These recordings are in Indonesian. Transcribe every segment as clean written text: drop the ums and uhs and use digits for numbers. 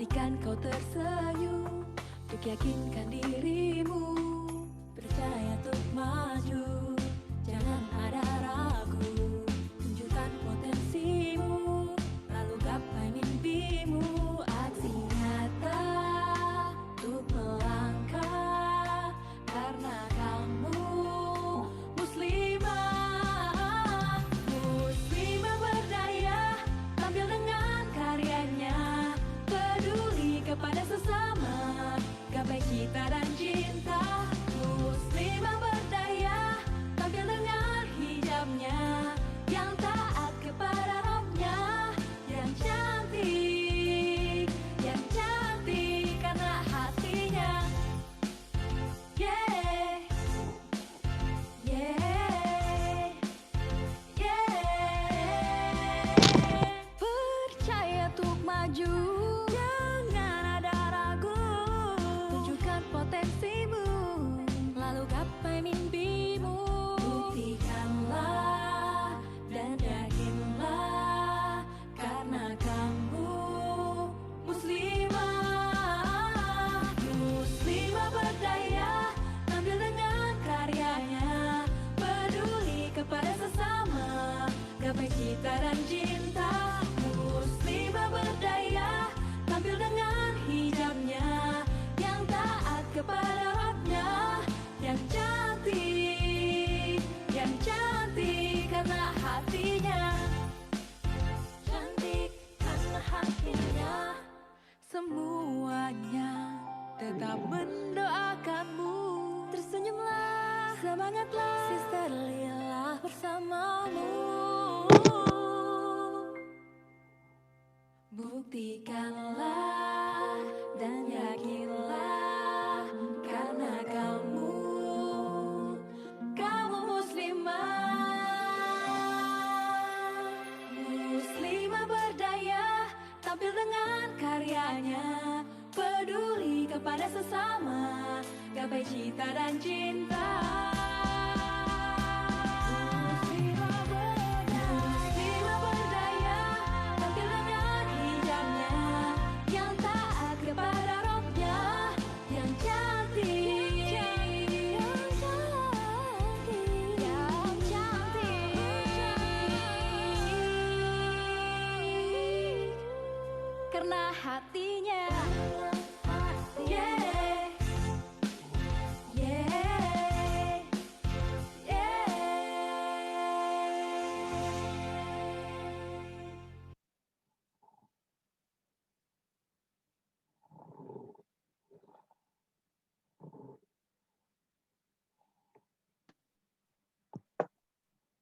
Pastikan kau tersenyum untuk yakinkan dirimu. Percaya untuk maju, jangan ada ragu. Tunjukkan potensimu, lalu gapai mimpimu. Aksi nyata untuk melangkah, karena kamu muslimah. Muslimah berdaya, tampil dengan karyanya, peduli kepada sesama, gapai cita dan cinta. Muslimah berdaya, tampil dengan hijabnya, yang taat kepada Rabbnya, yang cantik karena hatinya. Yeah, yeah, yeah. Percaya untuk maju, jangan ada ragu. Tunjukkan potensimu, lalu gapai mimpimu. Buktikanlah dan yakinlah, karena kamu muslimah. Muslimah berdaya, tampil dengan karyanya, peduli kepada sesama, gapai cita dan cinta. Muslimah berdaya, tampil dengan hijabnya, yang taat kepada Rabbnya, yang cantik karena hatinya. Cantik karena hatinya. Semuanya tetap mendoakanmu. Tersenyumlah, semangatlah, Sister Lila bersamamu. Buktikanlah dan yakinlah, karena kamu muslimah. Muslimah berdaya, tampil dengan karyanya, peduli kepada sesama, gapai cita dan cinta. Muslimah berdaya, tampil dengan hijabnya, yang taat kepada Rabbnya, yang cantik, karena hatinya. Yeah, yeah, yeah.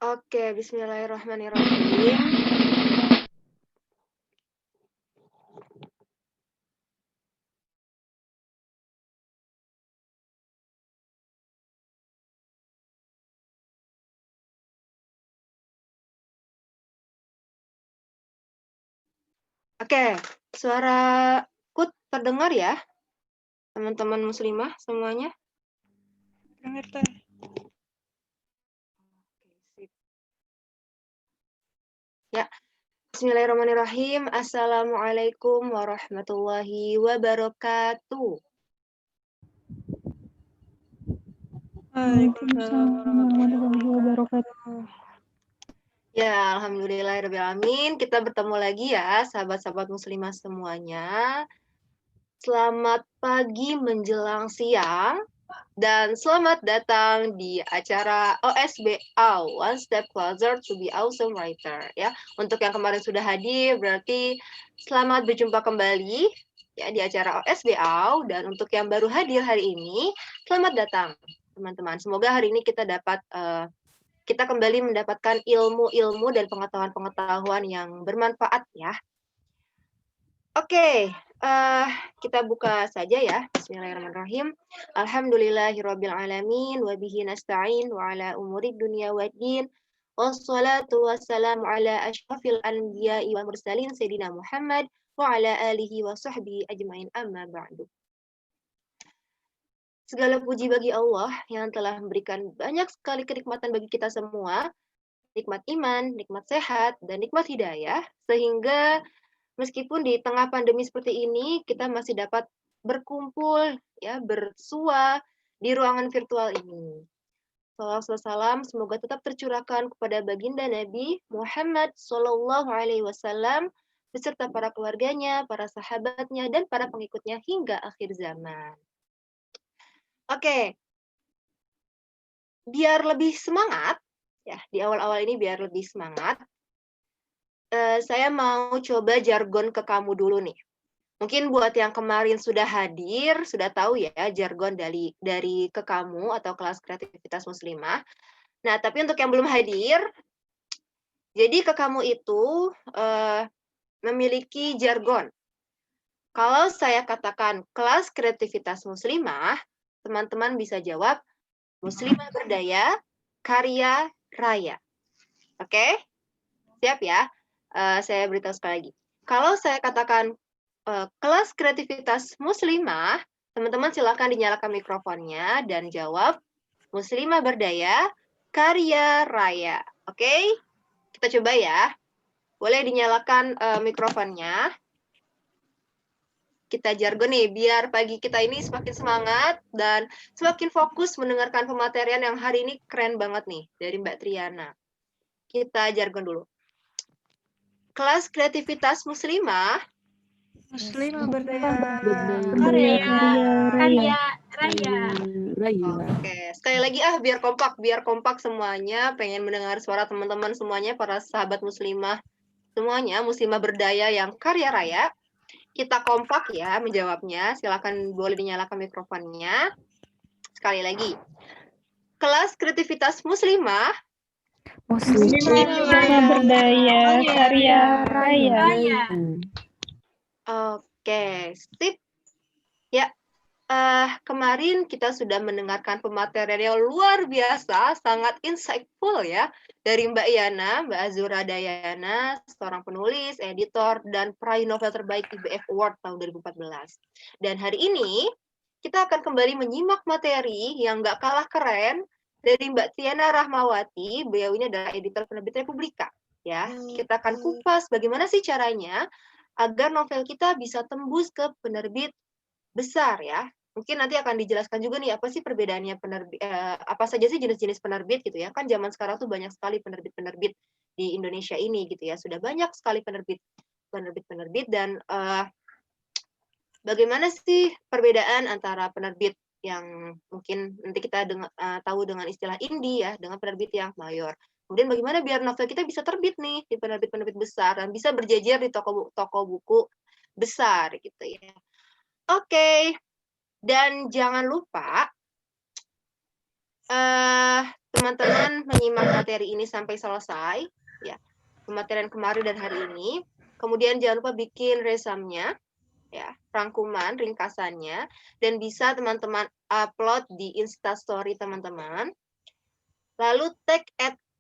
Oke, bismillahirrahmanirrahim. Oke, suara Kut terdengar ya, teman-teman muslimah semuanya? Dengar teh. Ya, bismillahirrahmanirrahim. Assalamualaikum warahmatullahi wabarakatuh. Waalaikumsalam warahmatullahi wabarakatuh. Ya, alhamdulillahirrahmanirrahim. Kita bertemu lagi ya, sahabat-sahabat muslimah semuanya. Selamat pagi menjelang siang, dan selamat datang di acara OSBA, One Step Closer to be Awesome Writer. Ya, untuk yang kemarin sudah hadir, berarti selamat berjumpa kembali ya di acara OSBA. Dan untuk yang baru hadir hari ini, selamat datang teman-teman. Semoga hari ini kita dapat kita kembali mendapatkan ilmu-ilmu dan pengetahuan-pengetahuan yang bermanfaat ya. Oke, kita buka saja ya. Bismillahirrahmanirrahim. Alhamdulillahirrabbilalamin wa bihi nasta'in wa ala umuri dunya waddin. Wassalatu wassalamu ala asyrafil anbiya'i wa mursalin sayyidina Muhammad wa ala alihi wa sahbihi ajmain, amma ba'du. Segala puji bagi Allah yang telah memberikan banyak sekali kenikmatan bagi kita semua, nikmat iman, nikmat sehat, dan nikmat hidayah, sehingga meskipun di tengah pandemi seperti ini, kita masih dapat berkumpul, ya, bersua di ruangan virtual ini. Salawat dan salam semoga tetap tercurahkan kepada baginda Nabi Muhammad SAW beserta para keluarganya, para sahabatnya, dan para pengikutnya hingga akhir zaman. Oke, biar lebih semangat, ya, di awal-awal ini biar lebih semangat, saya mau coba jargon ke kamu dulu nih. Mungkin buat yang kemarin sudah hadir, sudah tahu ya jargon dari ke kamu atau kelas kreativitas muslimah. Nah, tapi untuk yang belum hadir, jadi ke kamu itu memiliki jargon. Kalau saya katakan kelas kreativitas muslimah, teman-teman bisa jawab muslimah berdaya, karya raya. Oke? Siap ya? Saya beritahu sekali lagi. Kalau saya katakan kelas kreativitas muslimah, teman-teman silakan dinyalakan mikrofonnya dan jawab muslimah berdaya, karya raya. Oke? Kita coba ya. Boleh dinyalakan mikrofonnya. Kita jargon nih, biar pagi kita ini semakin semangat dan semakin fokus mendengarkan pematerian yang hari ini keren banget nih dari Mbak Triana. Kita jargon dulu. Kelas kreativitas muslimah. Muslimah berdaya. Karya Karya raya. Oke, sekali lagi biar kompak semuanya. Pengen mendengar suara teman-teman semuanya, para sahabat muslimah semuanya, muslimah berdaya yang karya raya. Kita kompak ya menjawabnya. Silakan boleh dinyalakan mikrofonnya. Sekali lagi. Kelas kreativitas muslimah. Muslimah berdaya. Karya raya. Oke, sip. Ya, kemarin kita sudah mendengarkan pematerian yang luar biasa, sangat insightful ya, dari Mbak Yana, Mbak Azura Dayana, seorang penulis, editor, dan peraih novel terbaik IBF Award tahun 2014. Dan hari ini, kita akan kembali menyimak materi yang nggak kalah keren dari Mbak Tiana Rahmawati, beliau ini adalah editor penerbit Republika. Ya, kita akan kupas bagaimana sih caranya agar novel kita bisa tembus ke penerbit besar ya. Mungkin nanti akan dijelaskan juga nih apa sih perbedaannya penerbit, apa saja sih jenis-jenis penerbit gitu ya. Kan zaman sekarang tuh banyak sekali penerbit-penerbit di Indonesia ini gitu ya. Sudah banyak sekali penerbit dan bagaimana sih perbedaan antara penerbit yang mungkin nanti kita tahu dengan istilah indie ya, dengan penerbit yang mayor. Kemudian bagaimana biar novel kita bisa terbit nih di penerbit-penerbit besar dan bisa berjejer di toko buku besar gitu ya. Oke, dan jangan lupa teman-teman menyimak materi ini sampai selesai, ya, pematerian kemarin dan hari ini. Kemudian jangan lupa bikin resamnya, ya, rangkuman, ringkasannya, dan bisa teman-teman upload di Instastory teman-teman. Lalu tag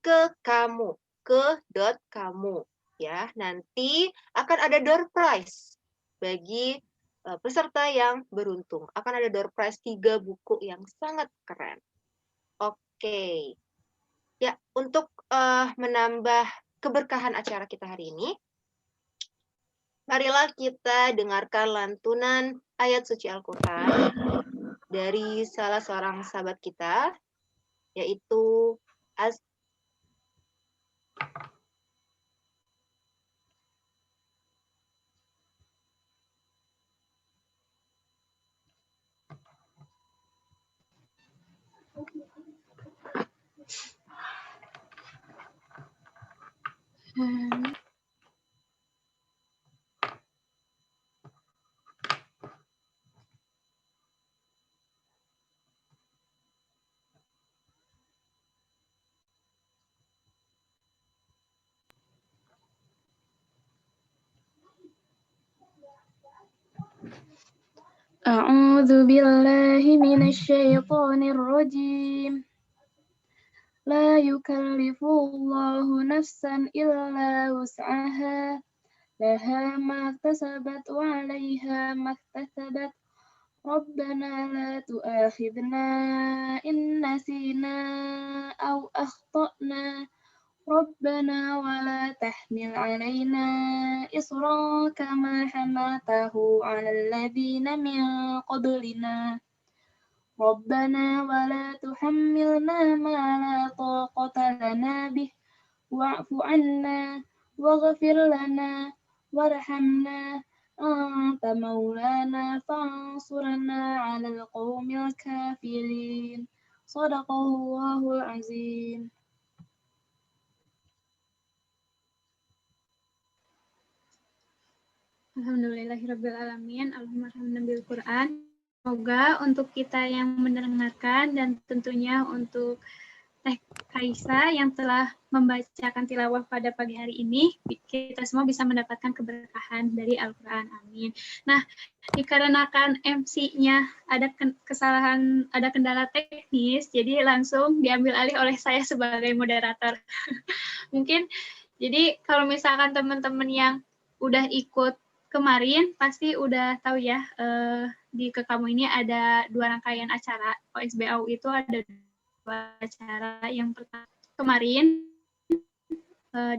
ke kamu, ke.kamu, ya. Nanti akan ada door prize bagi peserta yang beruntung. Akan ada door prize 3 buku yang sangat keren. Oke. Ya, untuk menambah keberkahan acara kita hari ini, marilah kita dengarkan lantunan ayat suci Al-Quran dari salah seorang sahabat kita, yaitu A'udzu billahi minasyaitonir rajim. La yukallifullahu nafsan illa wus'aha. Laha ma kasabat wa 'alaiha ma iktasabat. Rabbana la tu'akhidna in nasina aw akhtana. ربنا ولا تحمل علينا إصرا كما حملته على الذين من قبلنا ربنا ولا تحملنا ما لا طاقة لنا به واعف عنا واغفر لنا وارحمنا أنت مولانا فانصرنا على القوم الكافرين صدق الله العظيم. Alhamdulillahirrabbilalamin. Allahumma bil Quran. Semoga untuk kita yang mendengarkan dan tentunya untuk Teh Kaisa yang telah membacakan tilawah pada pagi hari ini, kita semua bisa mendapatkan keberkahan dari Al-Quran. Amin. Nah, dikarenakan MC-nya ada kesalahan, ada kendala teknis, jadi langsung diambil alih oleh saya sebagai moderator. Mungkin, jadi kalau misalkan teman-teman yang udah ikut kemarin pasti udah tahu ya, di Kekamu ini ada 2 rangkaian acara. OSBAU itu ada 2 acara. Yang pertama kemarin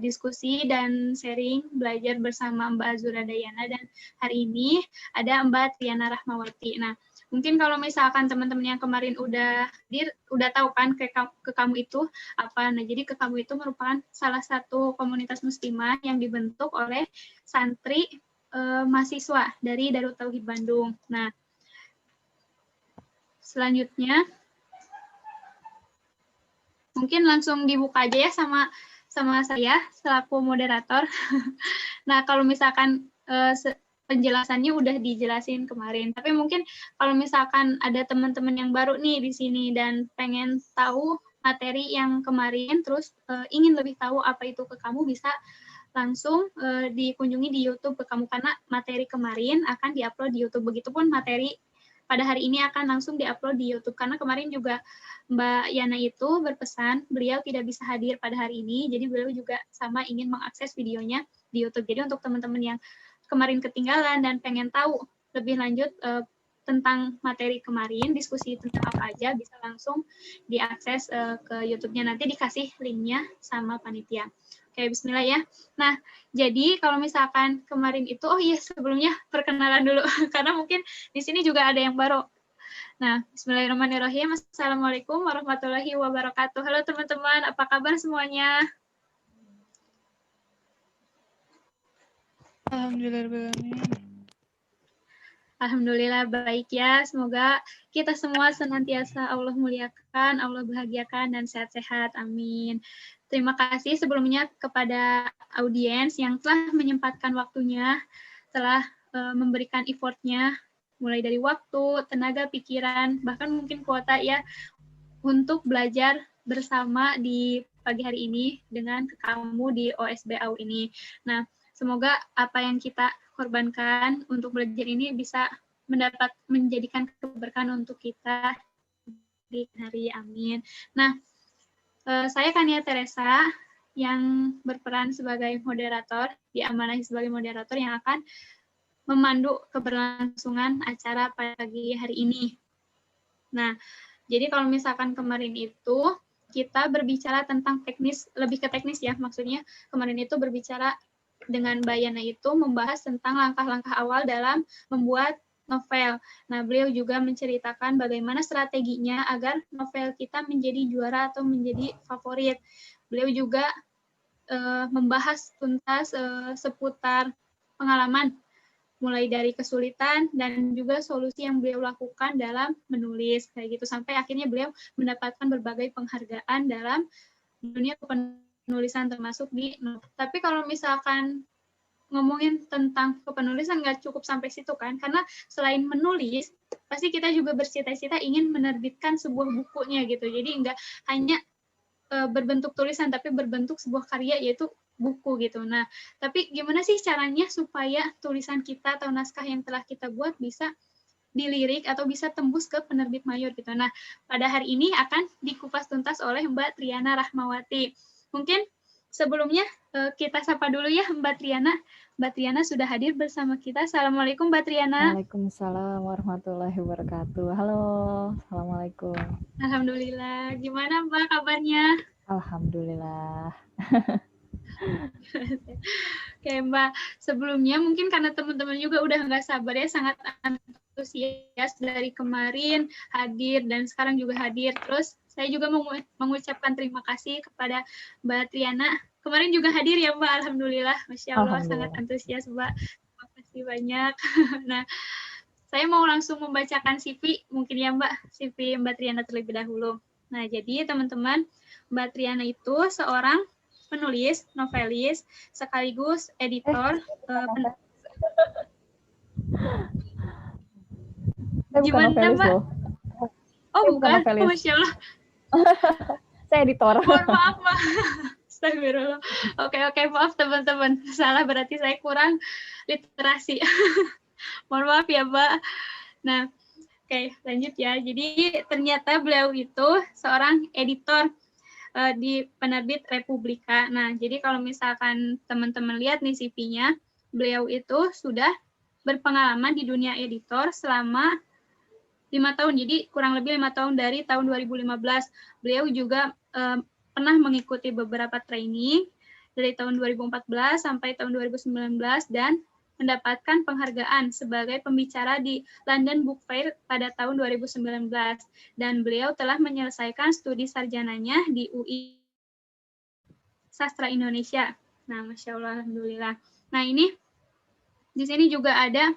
diskusi dan sharing belajar bersama Mbak Azura Dayana, dan hari ini ada Mbak Triana Rahmawati. Nah, mungkin kalau misalkan teman-teman yang kemarin udah tahu kan Kekamu itu apa. Nah, jadi Kekamu itu merupakan salah satu komunitas muslimah yang dibentuk oleh santri mahasiswa dari Darut Tauhid Bandung. Nah, selanjutnya mungkin langsung dibuka aja ya sama saya selaku moderator. Nah, kalau misalkan penjelasannya udah dijelasin kemarin, tapi mungkin kalau misalkan ada teman-teman yang baru nih di sini dan pengen tahu materi yang kemarin, terus ingin lebih tahu apa itu Kekamu, bisa langsung dikunjungi di YouTube Kekamu, karena materi kemarin akan diupload di YouTube. Begitupun materi pada hari ini akan langsung diupload di YouTube, karena kemarin juga Mbak Yana itu berpesan beliau tidak bisa hadir pada hari ini, jadi beliau juga sama ingin mengakses videonya di YouTube. Jadi untuk teman-teman yang kemarin ketinggalan dan pengen tahu lebih lanjut tentang materi kemarin, diskusi tentang apa aja, bisa langsung diakses ke YouTube-nya, nanti dikasih linknya sama panitia. Oke, bismillah ya. Nah, jadi kalau misalkan kemarin itu, oh iya sebelumnya perkenalan dulu, karena mungkin di sini juga ada yang baru. Nah, bismillahirrahmanirrahim. Assalamualaikum warahmatullahi wabarakatuh. Halo teman-teman, apa kabar semuanya? Alhamdulillah baik ya. Semoga kita semua senantiasa Allah muliakan, Allah bahagiakan, dan sehat-sehat. Amin. Terima kasih sebelumnya kepada audiens yang telah menyempatkan waktunya, telah memberikan effortnya, mulai dari waktu, tenaga, pikiran, bahkan mungkin kuota ya, untuk belajar bersama di pagi hari ini dengan Kekamu di OSBAU ini. Nah, semoga apa yang kita korbankan untuk belajar ini bisa menjadikan keberkahan untuk kita di hari. Amin. Nah, saya Kania Teresa yang berperan sebagai moderator, diamanahi sebagai moderator yang akan memandu keberlangsungan acara pagi hari ini. Nah, jadi kalau misalkan kemarin itu kita berbicara tentang teknis, lebih ke teknis ya, maksudnya kemarin itu berbicara dengan Mbak Yana itu membahas tentang langkah-langkah awal dalam membuat novel. Nah, beliau juga menceritakan bagaimana strateginya agar novel kita menjadi juara atau menjadi favorit. Beliau juga membahas tuntas seputar pengalaman, mulai dari kesulitan dan juga solusi yang beliau lakukan dalam menulis, kayak gitu, sampai akhirnya beliau mendapatkan berbagai penghargaan dalam dunia penulisan, termasuk di novel. Tapi kalau misalkan ngomongin tentang kepenulisan nggak cukup sampai situ kan, karena selain menulis pasti kita juga bercita-cita ingin menerbitkan sebuah bukunya gitu. Jadi nggak hanya berbentuk tulisan tapi berbentuk sebuah karya, yaitu buku gitu. Nah, tapi gimana sih caranya supaya tulisan kita atau naskah yang telah kita buat bisa dilirik atau bisa tembus ke penerbit mayor gitu. Nah, pada hari ini akan dikupas tuntas oleh Mbak Triana Rahmawati. Mungkin sebelumnya kita sapa dulu ya Mbak Triana. Mbak Triana sudah hadir bersama kita. Assalamualaikum Mbak Triana. Waalaikumsalam warahmatullahi wabarakatuh. Halo, assalamualaikum. Alhamdulillah. Gimana Mbak kabarnya? Alhamdulillah. Oke Mbak, sebelumnya mungkin karena teman-teman juga udah nggak sabar ya, sangat antusias dari kemarin hadir dan sekarang juga hadir. Terus saya juga mengucapkan terima kasih kepada Mbak Triana. Kemarin juga hadir ya Mbak, Alhamdulillah. Masya Allah, sangat antusias Mbak. Terima kasih banyak. Nah, saya mau langsung membacakan CV mungkin ya Mbak, CV Mbak Triana terlebih dahulu. Nah, jadi teman-teman, Mbak Triana itu seorang penulis, novelis, sekaligus editor. Saya bukan Gimana novelis Mbak? loh. Oh Saya bukan, novelis. Masya Allah. Saya editor. Mohon maaf Mbak. Astagfirullah. Oke, maaf teman-teman. Salah, berarti saya kurang literasi. Mohon maaf ya Mbak. Nah, oke, lanjut ya. Jadi ternyata beliau itu seorang editor di penerbit Republika. Nah, jadi kalau misalkan teman-teman lihat nih CV-nya, beliau itu sudah berpengalaman di dunia editor selama 5 tahun. Jadi kurang lebih 5 tahun dari tahun 2015. Beliau juga pernah mengikuti beberapa training dari tahun 2014 sampai tahun 2019 dan mendapatkan penghargaan sebagai pembicara di London Book Fair pada tahun 2019. Dan beliau telah menyelesaikan studi sarjananya di UI Sastra Indonesia. Nah, Masya Allah, Alhamdulillah. Nah, ini di sini juga ada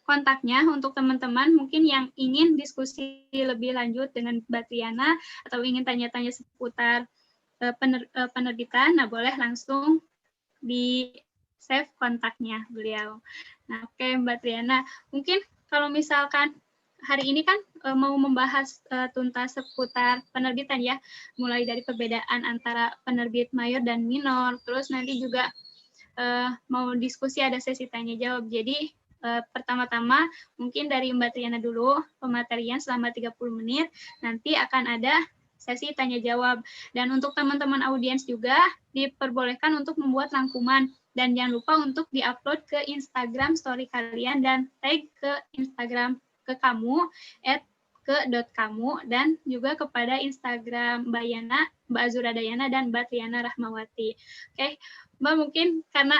kontaknya untuk teman-teman mungkin yang ingin diskusi lebih lanjut dengan Mbak Triana atau ingin tanya-tanya seputar penerbitan, nah boleh langsung di save kontaknya beliau. Nah, oke Mbak Triana, mungkin kalau misalkan hari ini kan mau membahas tuntas seputar penerbitan ya, mulai dari perbedaan antara penerbit mayor dan minor, terus nanti juga mau diskusi ada sesi tanya jawab. Jadi pertama-tama mungkin dari Mbak Triana dulu pematerian selama 30 menit, nanti akan ada sesi tanya jawab. Dan untuk teman-teman audiens juga diperbolehkan untuk membuat rangkuman dan jangan lupa untuk diupload ke Instagram story kalian dan tag ke Instagram ke kamu @ke.kamu dan juga kepada Instagram Mbak Yana, Mbak Azura Dayana dan Mbak Triana Rahmawati. Oke, Mbak mungkin karena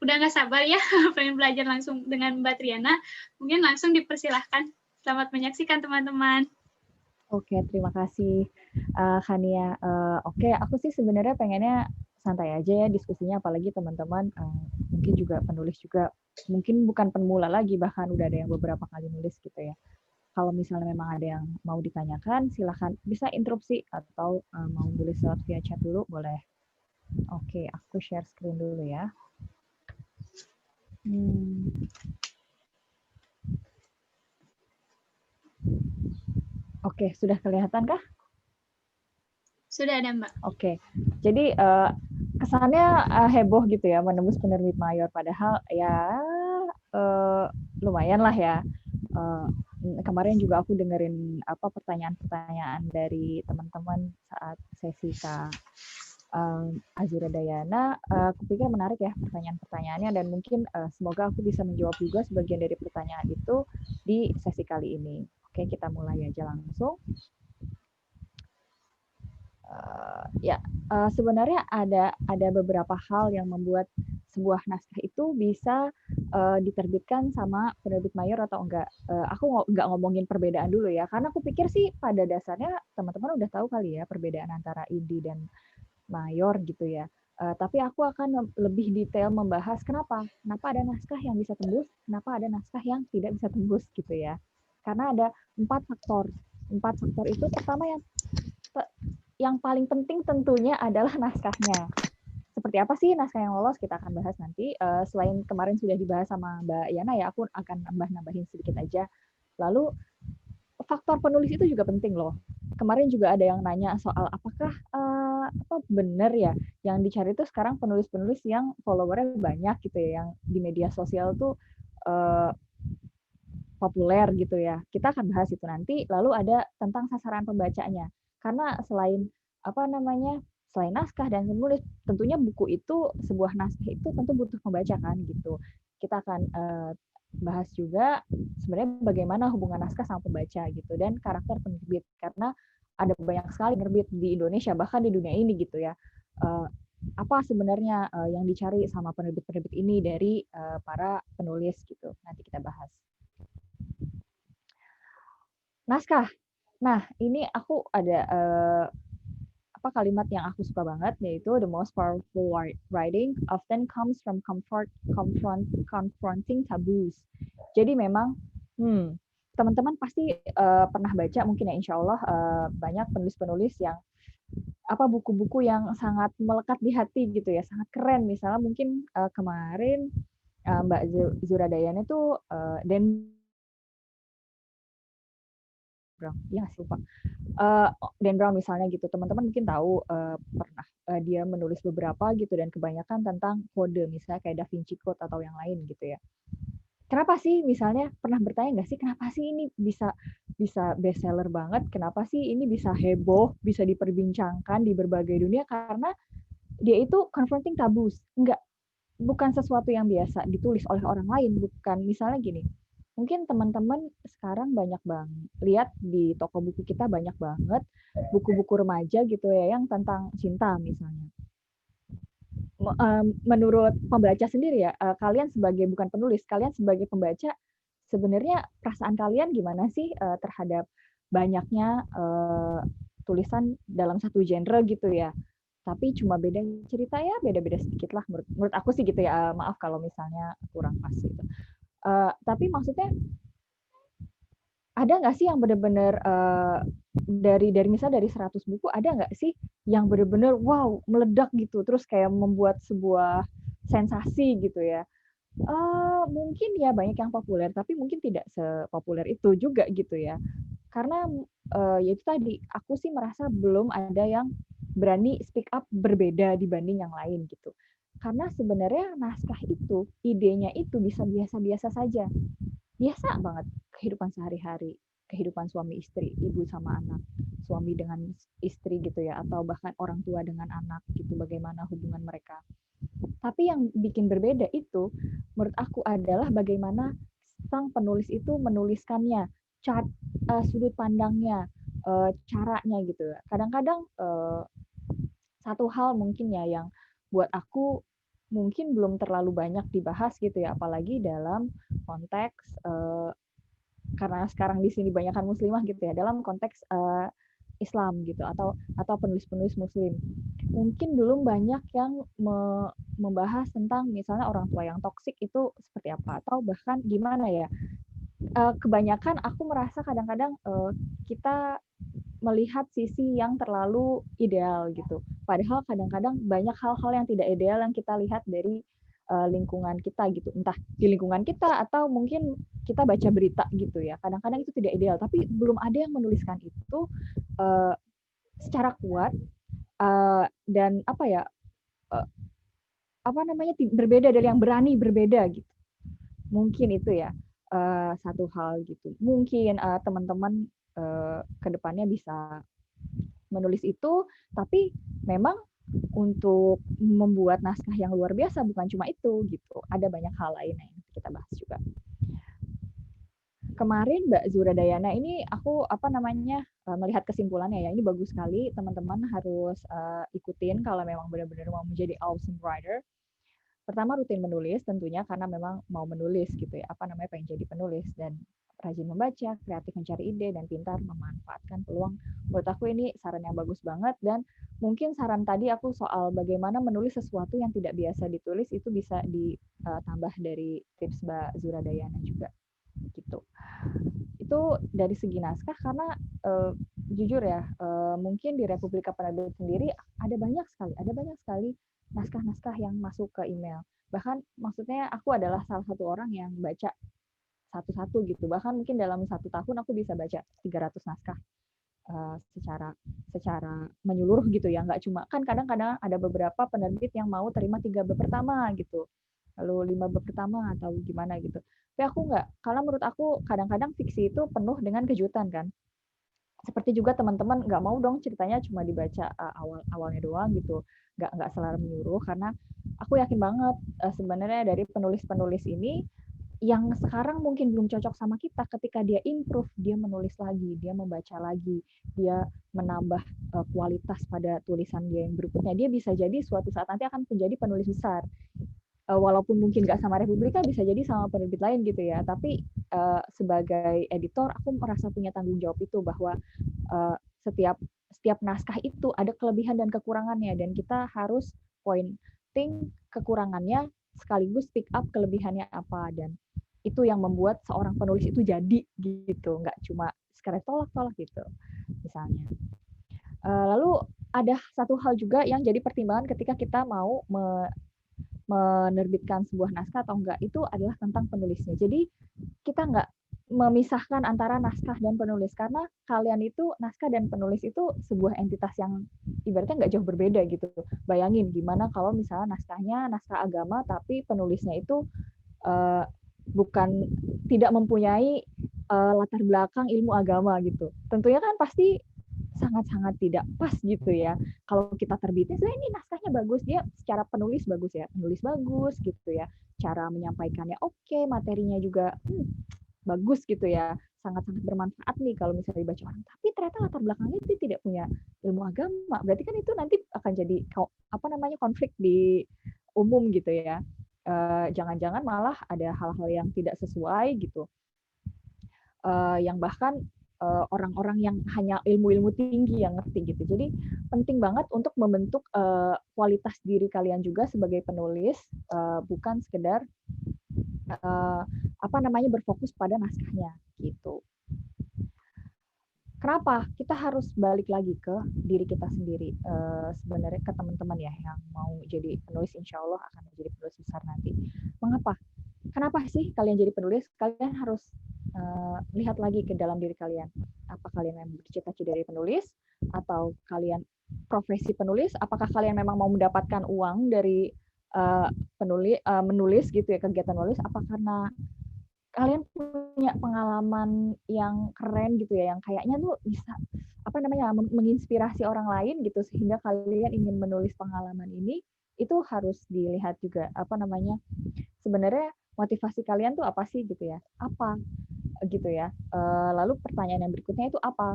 udah nggak sabar ya pengen belajar langsung dengan Mbak Triana, mungkin langsung dipersilahkan. Selamat menyaksikan teman-teman. Oke, terima kasih Khania. Oke, aku sih sebenarnya pengennya santai aja ya diskusinya, apalagi teman-teman mungkin juga penulis juga, mungkin bukan pemula lagi, bahkan udah ada yang beberapa kali nulis gitu ya. Kalau misalnya memang ada yang mau ditanyakan, silahkan bisa interupsi atau mau nulis lewat via chat dulu, boleh. Oke, aku share screen dulu ya. Oke, sudah kelihatan kah? Sudah ada, Mbak. Oke, jadi kesannya heboh gitu ya menembus penerbit mayor, padahal ya lumayan lah ya. Kemarin juga aku dengerin pertanyaan-pertanyaan dari teman-teman saat sesi Kak Azura Dayana. Aku pikir menarik ya pertanyaan-pertanyaannya, dan mungkin semoga aku bisa menjawab juga sebagian dari pertanyaan itu di sesi kali ini. Oke, kita mulai aja langsung. Sebenarnya ada beberapa hal yang membuat sebuah naskah itu bisa diterbitkan sama penerbit mayor atau enggak. Aku nggak ngomongin perbedaan dulu ya, karena aku pikir sih pada dasarnya teman-teman udah tahu kali ya perbedaan antara indie dan mayor gitu ya. Tapi aku akan lebih detail membahas kenapa ada naskah yang bisa tembus, kenapa ada naskah yang tidak bisa tembus gitu ya. Karena ada 4 faktor. 4 faktor itu pertama yang paling penting tentunya adalah naskahnya. Seperti apa sih naskah yang lolos, kita akan bahas nanti. Selain kemarin sudah dibahas sama Mbak Yana ya, aku akan nambahin sedikit aja. Lalu faktor penulis itu juga penting loh. Kemarin juga ada yang nanya soal apakah benar ya yang dicari itu sekarang penulis-penulis yang followernya banyak gitu ya, yang di media sosial tuh populer gitu ya. Kita akan bahas itu nanti. Lalu ada tentang sasaran pembacanya. Karena selain selain naskah dan penulis, tentunya buku itu, sebuah naskah itu tentu butuh pembaca kan gitu. Kita akan bahas juga sebenarnya bagaimana hubungan naskah sama pembaca gitu, dan karakter penerbit, karena ada banyak sekali penerbit di Indonesia, bahkan di dunia ini gitu ya. Apa sebenarnya yang dicari sama penerbit-penerbit ini dari para penulis gitu. Nanti kita bahas. Naskah. Nah, ini aku ada kalimat yang aku suka banget, yaitu the most powerful writing often comes from confronting taboos. Jadi memang teman-teman pasti pernah baca mungkin ya, insya Allah banyak penulis-penulis yang buku-buku yang sangat melekat di hati gitu ya, sangat keren. Misalnya mungkin kemarin Mbak Zura Dayana itu Dan Brown, iya nggak sih, lupa. Dan Brown misalnya gitu, teman-teman mungkin tahu pernah dia menulis beberapa gitu, dan kebanyakan tentang kode, misalnya kayak Da Vinci Code atau yang lain gitu ya. Kenapa sih, misalnya pernah bertanya nggak sih, kenapa sih ini bisa bestseller banget, kenapa sih ini bisa heboh, bisa diperbincangkan di berbagai dunia, karena dia itu confronting taboos, bukan sesuatu yang biasa ditulis oleh orang lain, bukan. Misalnya gini, mungkin teman-teman sekarang banyak banget lihat di toko buku kita, banyak banget buku-buku remaja gitu ya yang tentang cinta misalnya. Menurut pembaca sendiri ya, kalian sebagai bukan penulis, kalian sebagai pembaca, sebenarnya perasaan kalian gimana sih terhadap banyaknya tulisan dalam satu genre gitu ya? Tapi cuma beda cerita ya, beda-beda sedikit lah menurut aku sih gitu ya. Maaf kalau misalnya kurang pas gitu. Tapi maksudnya ada nggak sih yang benar-benar dari misalnya dari 100 buku, ada nggak sih yang benar-benar wow meledak gitu, terus kayak membuat sebuah sensasi gitu ya? Mungkin ya banyak yang populer, tapi mungkin tidak sepopuler itu juga gitu ya. Karena ya itu tadi, aku sih merasa belum ada yang berani speak up berbeda dibanding yang lain gitu. Karena sebenarnya naskah itu, idenya itu bisa biasa-biasa saja. Biasa banget kehidupan sehari-hari, kehidupan suami istri, ibu sama anak, suami dengan istri gitu ya, atau bahkan orang tua dengan anak gitu, bagaimana hubungan mereka. Tapi yang bikin berbeda itu menurut aku adalah bagaimana sang penulis itu menuliskannya, sudut pandangnya, caranya gitu. Kadang-kadang satu hal mungkin ya yang buat aku mungkin belum terlalu banyak dibahas gitu ya, apalagi dalam konteks karena sekarang di sini banyakkan muslimah gitu ya, dalam konteks Islam gitu, atau penulis-penulis muslim. Mungkin belum banyak yang membahas tentang misalnya orang tua yang toksik itu seperti apa, atau bahkan gimana ya. Kebanyakan aku merasa kadang-kadang kita melihat sisi yang terlalu ideal gitu. Padahal kadang-kadang banyak hal-hal yang tidak ideal yang kita lihat dari lingkungan kita gitu. Entah di lingkungan kita atau mungkin kita baca berita gitu ya. Kadang-kadang itu tidak ideal, tapi belum ada yang menuliskan itu secara kuat dan berbeda dari yang berani berbeda gitu. Mungkin itu ya satu hal gitu. Mungkin teman-teman kedepannya bisa menulis itu, tapi memang untuk membuat naskah yang luar biasa bukan cuma itu gitu. Ada banyak hal lain yang kita bahas juga. Kemarin Mbak Zura Dayana ini aku melihat kesimpulannya ya, ini bagus sekali, teman-teman harus ikutin kalau memang benar-benar mau menjadi awesome writer. Pertama, rutin menulis tentunya, karena memang mau menulis gitu ya, pengen jadi penulis, dan rajin membaca, kreatif mencari ide, dan pintar memanfaatkan peluang. Menurut aku ini saran yang bagus banget, dan mungkin saran tadi aku soal bagaimana menulis sesuatu yang tidak biasa ditulis itu bisa ditambah dari tips Mbak Zura Dayana juga gitu. Itu dari segi naskah, karena jujur ya, mungkin di Republika Penerbit sendiri ada banyak sekali naskah-naskah yang masuk ke email. Bahkan maksudnya aku adalah salah satu orang yang baca satu-satu gitu. Bahkan mungkin dalam 1 tahun aku bisa baca 300 naskah secara menyeluruh gitu ya. Nggak cuma, kan kadang-kadang ada beberapa penerbit yang mau terima 3 bab pertama gitu, lalu 5 bab pertama atau gimana gitu. Tapi aku nggak, karena menurut aku kadang-kadang fiksi itu penuh dengan kejutan kan. Seperti juga teman-teman nggak mau dong ceritanya cuma dibaca awalnya doang gitu, nggak selalu menyuruh, karena aku yakin banget sebenarnya dari penulis-penulis ini yang sekarang mungkin belum cocok sama kita, ketika dia improve, dia menulis lagi, dia membaca lagi, dia menambah kualitas pada tulisan dia yang berikutnya, dia bisa jadi suatu saat nanti akan menjadi penulis besar. Walaupun mungkin nggak sama Republika, bisa jadi sama penerbit lain gitu ya. Tapi sebagai editor, aku merasa punya tanggung jawab itu, bahwa setiap naskah itu ada kelebihan dan kekurangannya, dan kita harus pointing kekurangannya sekaligus pick up kelebihannya apa, dan itu yang membuat seorang penulis itu jadi gitu, nggak cuma sekedar tolak-tolak gitu misalnya. Lalu ada satu hal juga yang jadi pertimbangan ketika kita mau menerbitkan sebuah naskah atau enggak, itu adalah tentang penulisnya. Jadi kita nggak memisahkan antara naskah dan penulis, karena kalian itu, naskah dan penulis itu sebuah entitas yang ibaratnya nggak jauh berbeda gitu. Bayangin gimana kalau misalnya naskahnya naskah agama tapi penulisnya itu bukan, tidak mempunyai latar belakang ilmu agama gitu. Tentunya kan pasti sangat-sangat tidak pas gitu ya. Kalau kita terbitin, sebenarnya ini naskahnya bagus, dia secara penulis bagus ya, penulis bagus gitu ya, cara menyampaikannya oke, materinya juga bagus gitu ya, sangat-sangat bermanfaat nih kalau misalnya dibaca orang. Tapi ternyata latar belakangnya itu tidak punya ilmu agama, berarti kan itu nanti akan jadi konflik di umum gitu ya. Jangan-jangan malah ada hal-hal yang tidak sesuai gitu, yang bahkan orang-orang yang hanya ilmu-ilmu tinggi yang ngerti gitu. Jadi penting banget untuk membentuk kualitas diri kalian juga sebagai penulis, bukan sekedar berfokus pada naskahnya gitu. Kenapa? Kita harus balik lagi ke diri kita sendiri. Sebenarnya ke teman-teman ya yang mau jadi penulis, insya Allah akan menjadi penulis besar nanti. Mengapa? Kenapa sih kalian jadi penulis? Kalian harus lihat lagi ke dalam diri kalian. Apa kalian memang bercita-cita dari penulis? Atau kalian profesi penulis? Apakah kalian memang mau mendapatkan uang dari menulis gitu ya, kegiatan menulis? Apa karena kalian punya pengalaman yang keren gitu ya, yang kayaknya tuh bisa menginspirasi orang lain gitu, sehingga kalian ingin menulis pengalaman ini? Itu harus dilihat juga, sebenarnya motivasi kalian tuh apa sih gitu ya, apa gitu ya. Lalu pertanyaan yang berikutnya itu apa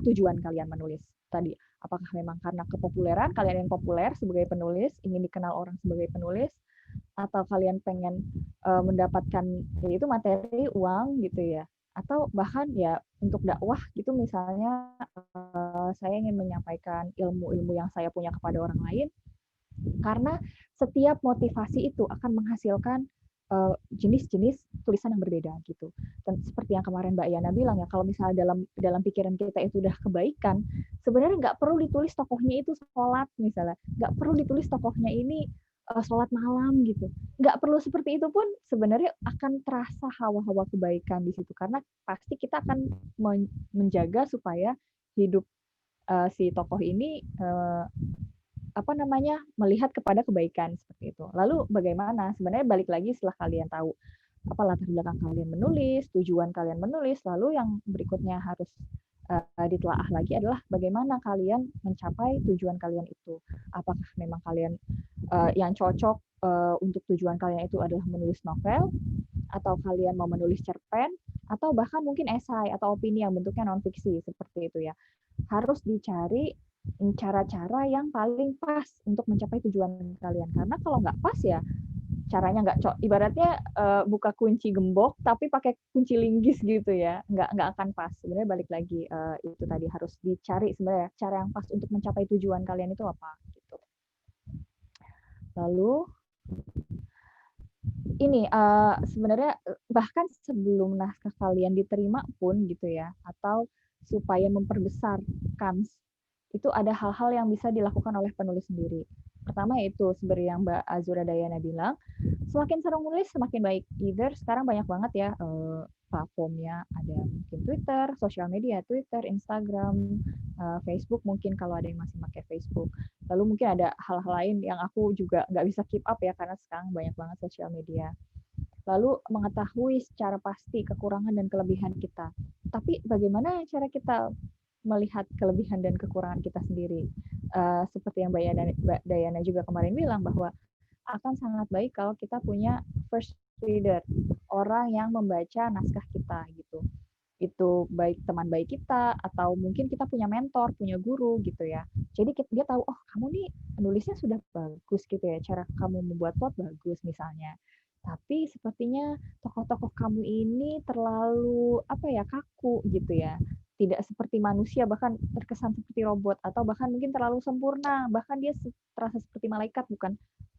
tujuan kalian menulis tadi? Apakah memang karena kepopuleran, kalian yang populer sebagai penulis, ingin dikenal orang sebagai penulis, atau kalian pengen mendapatkan yaitu materi, uang gitu ya, atau bahkan ya untuk dakwah gitu, misalnya saya ingin menyampaikan ilmu-ilmu yang saya punya kepada orang lain. Karena setiap motivasi itu akan menghasilkan jenis-jenis tulisan yang berbeda gitu. Dan seperti yang kemarin Mbak Yana bilang ya, kalau misalnya dalam pikiran kita itu udah kebaikan, sebenarnya nggak perlu ditulis tokohnya itu sholat misalnya, nggak perlu ditulis tokohnya ini sholat malam gitu. Nggak perlu seperti itu pun sebenarnya akan terasa hawa-hawa kebaikan di situ, karena pasti kita akan menjaga supaya hidup si tokoh ini melihat kepada kebaikan seperti itu. Lalu bagaimana? Sebenarnya balik lagi setelah kalian tahu apa latar belakang kalian menulis, tujuan kalian menulis, lalu yang berikutnya harus ditelaah lagi adalah bagaimana kalian mencapai tujuan kalian itu. Apakah memang kalian yang cocok untuk tujuan kalian itu adalah menulis novel, atau kalian mau menulis cerpen, atau bahkan mungkin esai atau opini yang bentuknya non-fiksi seperti itu ya. Harus dicari cara-cara yang paling pas untuk mencapai tujuan kalian. Karena kalau nggak pas ya, caranya nggak ibaratnya buka kunci gembok tapi pakai kunci linggis gitu ya, nggak akan pas. Sebenarnya balik lagi itu tadi harus dicari sebenarnya cara yang pas untuk mencapai tujuan kalian itu apa gitu. Lalu ini sebenarnya bahkan sebelum naskah kalian diterima pun gitu ya, atau supaya memperbesar kans, itu ada hal-hal yang bisa dilakukan oleh penulis sendiri. Pertama yaitu seperti yang Mbak Azura Dayana bilang, semakin sering menulis semakin baik. Either sekarang banyak banget ya platformnya, ada mungkin Twitter, sosial media, Twitter, Instagram, Facebook mungkin kalau ada yang masih pakai Facebook. Lalu mungkin ada hal-hal lain yang aku juga nggak bisa keep up ya, karena sekarang banyak banget sosial media. Lalu mengetahui secara pasti kekurangan dan kelebihan kita. Tapi bagaimana cara kita melihat kelebihan dan kekurangan kita sendiri? Seperti yang Mbak Dayana juga kemarin bilang, bahwa akan sangat baik kalau kita punya first reader, orang yang membaca naskah kita gitu. Itu baik teman baik kita atau mungkin kita punya mentor, punya guru gitu ya. Jadi dia tahu, oh kamu nih nulisnya sudah bagus gitu ya, cara kamu membuat plot bagus misalnya. Tapi sepertinya tokoh-tokoh kamu ini terlalu kaku gitu ya. Tidak seperti manusia, bahkan terkesan seperti robot atau bahkan mungkin terlalu sempurna, bahkan dia terasa seperti malaikat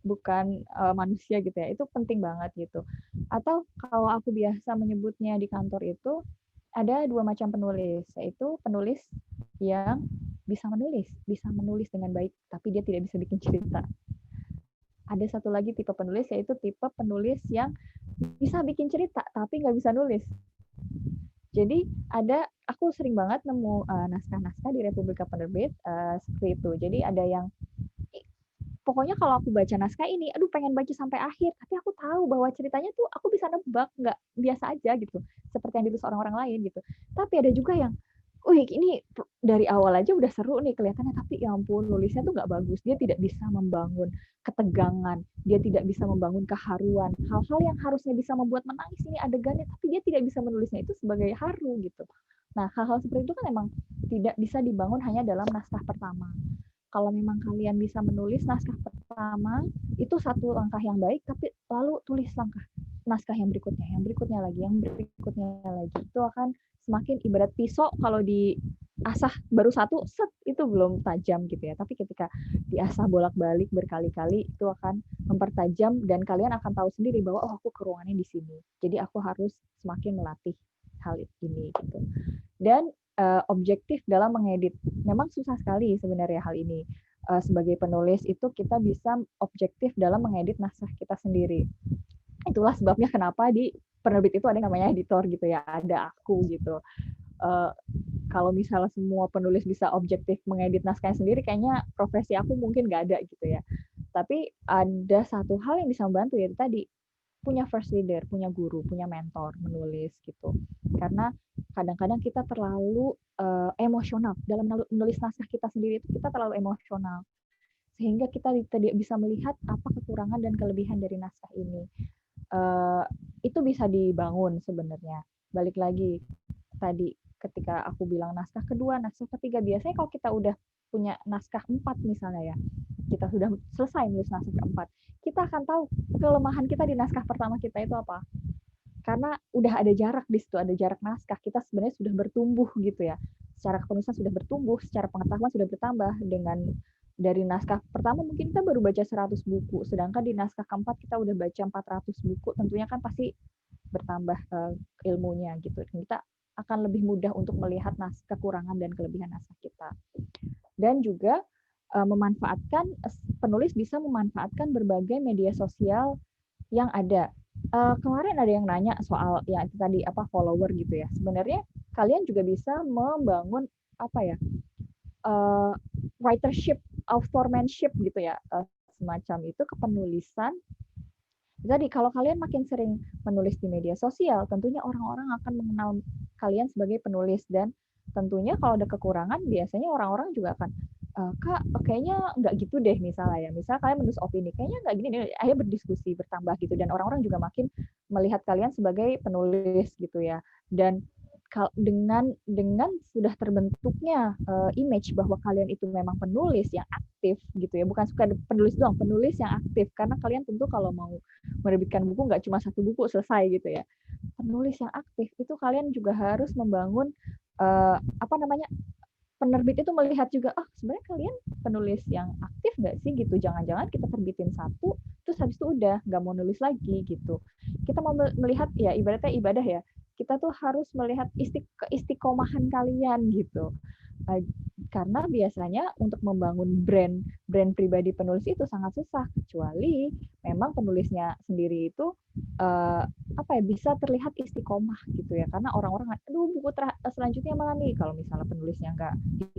bukan manusia gitu ya. Itu penting banget gitu. Atau kalau aku biasa menyebutnya di kantor itu ada 2 macam penulis, yaitu penulis yang bisa menulis dengan baik, tapi dia tidak bisa bikin cerita. Ada satu lagi tipe penulis, yaitu tipe penulis yang bisa bikin cerita, tapi nggak bisa nulis. Jadi aku sering banget nemu naskah-naskah di Republika Penerbit seperti itu. Jadi ada yang pokoknya kalau aku baca naskah ini, aduh pengen baca sampai akhir, tapi aku tahu bahwa ceritanya tuh aku bisa nebak, nggak biasa aja gitu, seperti yang ditulis orang-orang lain gitu. Tapi ada juga yang, wih ini dari awal aja udah seru nih kelihatannya, tapi ya ampun nulisnya tuh nggak bagus, dia tidak bisa membangun ketegangan, dia tidak bisa membangun keharuan, hal-hal yang harusnya bisa membuat menangis ini adegannya, tapi dia tidak bisa menulisnya itu sebagai haru gitu. Nah hal-hal seperti itu kan memang tidak bisa dibangun hanya dalam naskah pertama. Kalau memang kalian bisa menulis naskah pertama, itu satu langkah yang baik, tapi lalu tulis naskah yang berikutnya lagi. Itu akan semakin ibarat pisau kalau diasah baru satu, set, itu belum tajam gitu ya. Tapi ketika diasah bolak-balik berkali-kali, itu akan mempertajam dan kalian akan tahu sendiri bahwa oh aku keruangannya di sini. Jadi aku harus semakin melatih hal ini gitu. Dan objektif dalam mengedit. Memang susah sekali sebenarnya hal ini. Sebagai penulis itu kita bisa objektif dalam mengedit naskah kita sendiri. Itulah sebabnya kenapa di penerbit itu ada yang namanya editor gitu ya, ada aku gitu. Kalau misalnya semua penulis bisa objektif mengedit naskahnya sendiri, kayaknya profesi aku mungkin nggak ada gitu ya. Tapi ada satu hal yang bisa membantu, yaitu tadi punya first reader, punya guru, punya mentor menulis gitu. Karena kadang-kadang kita terlalu emosional dalam menulis naskah kita sendiri, itu kita terlalu emosional sehingga kita tidak bisa melihat apa kekurangan dan kelebihan dari naskah ini. Itu bisa dibangun sebenarnya. Balik lagi tadi ketika aku bilang naskah kedua, naskah ketiga, biasanya kalau kita udah punya naskah 4 misalnya ya, kita sudah selesai nulis naskah keempat, kita akan tahu kelemahan kita di naskah pertama kita itu apa. Karena udah ada jarak di situ, ada jarak naskah, kita sebenarnya sudah bertumbuh gitu ya. Secara kepenulisan sudah bertumbuh, secara pengetahuan sudah bertambah. Dengan dari naskah pertama mungkin kita baru baca 100 buku, sedangkan di naskah keempat kita udah baca 400 buku, tentunya kan pasti bertambah ilmunya gitu. Kita akan lebih mudah untuk melihat kekurangan dan kelebihan naskah kita. Dan juga penulis bisa memanfaatkan berbagai media sosial yang ada. Kemarin ada yang nanya soal yang itu tadi follower gitu ya. Sebenarnya kalian juga bisa membangun writership, authormanship gitu ya, semacam itu kepenulisan. Jadi kalau kalian makin sering menulis di media sosial, tentunya orang-orang akan mengenal kalian sebagai penulis, dan tentunya kalau ada kekurangan biasanya orang-orang juga akan Kak, kayaknya nggak gitu deh misalnya ya. Misalnya kalian menulis opini, kayaknya nggak gini, akhirnya berdiskusi, bertambah gitu. Dan orang-orang juga makin melihat kalian sebagai penulis gitu ya. Dan dengan sudah terbentuknya image bahwa kalian itu memang penulis yang aktif gitu ya. Bukan suka penulis doang, penulis yang aktif. Karena kalian tentu kalau mau menerbitkan buku nggak cuma 1 buku selesai gitu ya. Penulis yang aktif itu kalian juga harus membangun penerbit itu melihat juga, sebenarnya kalian penulis yang aktif nggak sih gitu, jangan-jangan kita terbitin 1, terus habis itu udah nggak mau nulis lagi gitu. Kita mau melihat ya ibaratnya ibadah ya, kita tuh harus melihat keistiqomahan kalian gitu. Karena biasanya untuk membangun brand pribadi penulis itu sangat susah, kecuali memang penulisnya sendiri itu bisa terlihat istiqomah gitu ya. Karena orang-orang, aduh buku selanjutnya mana nih, kalau misalnya penulisnya nggak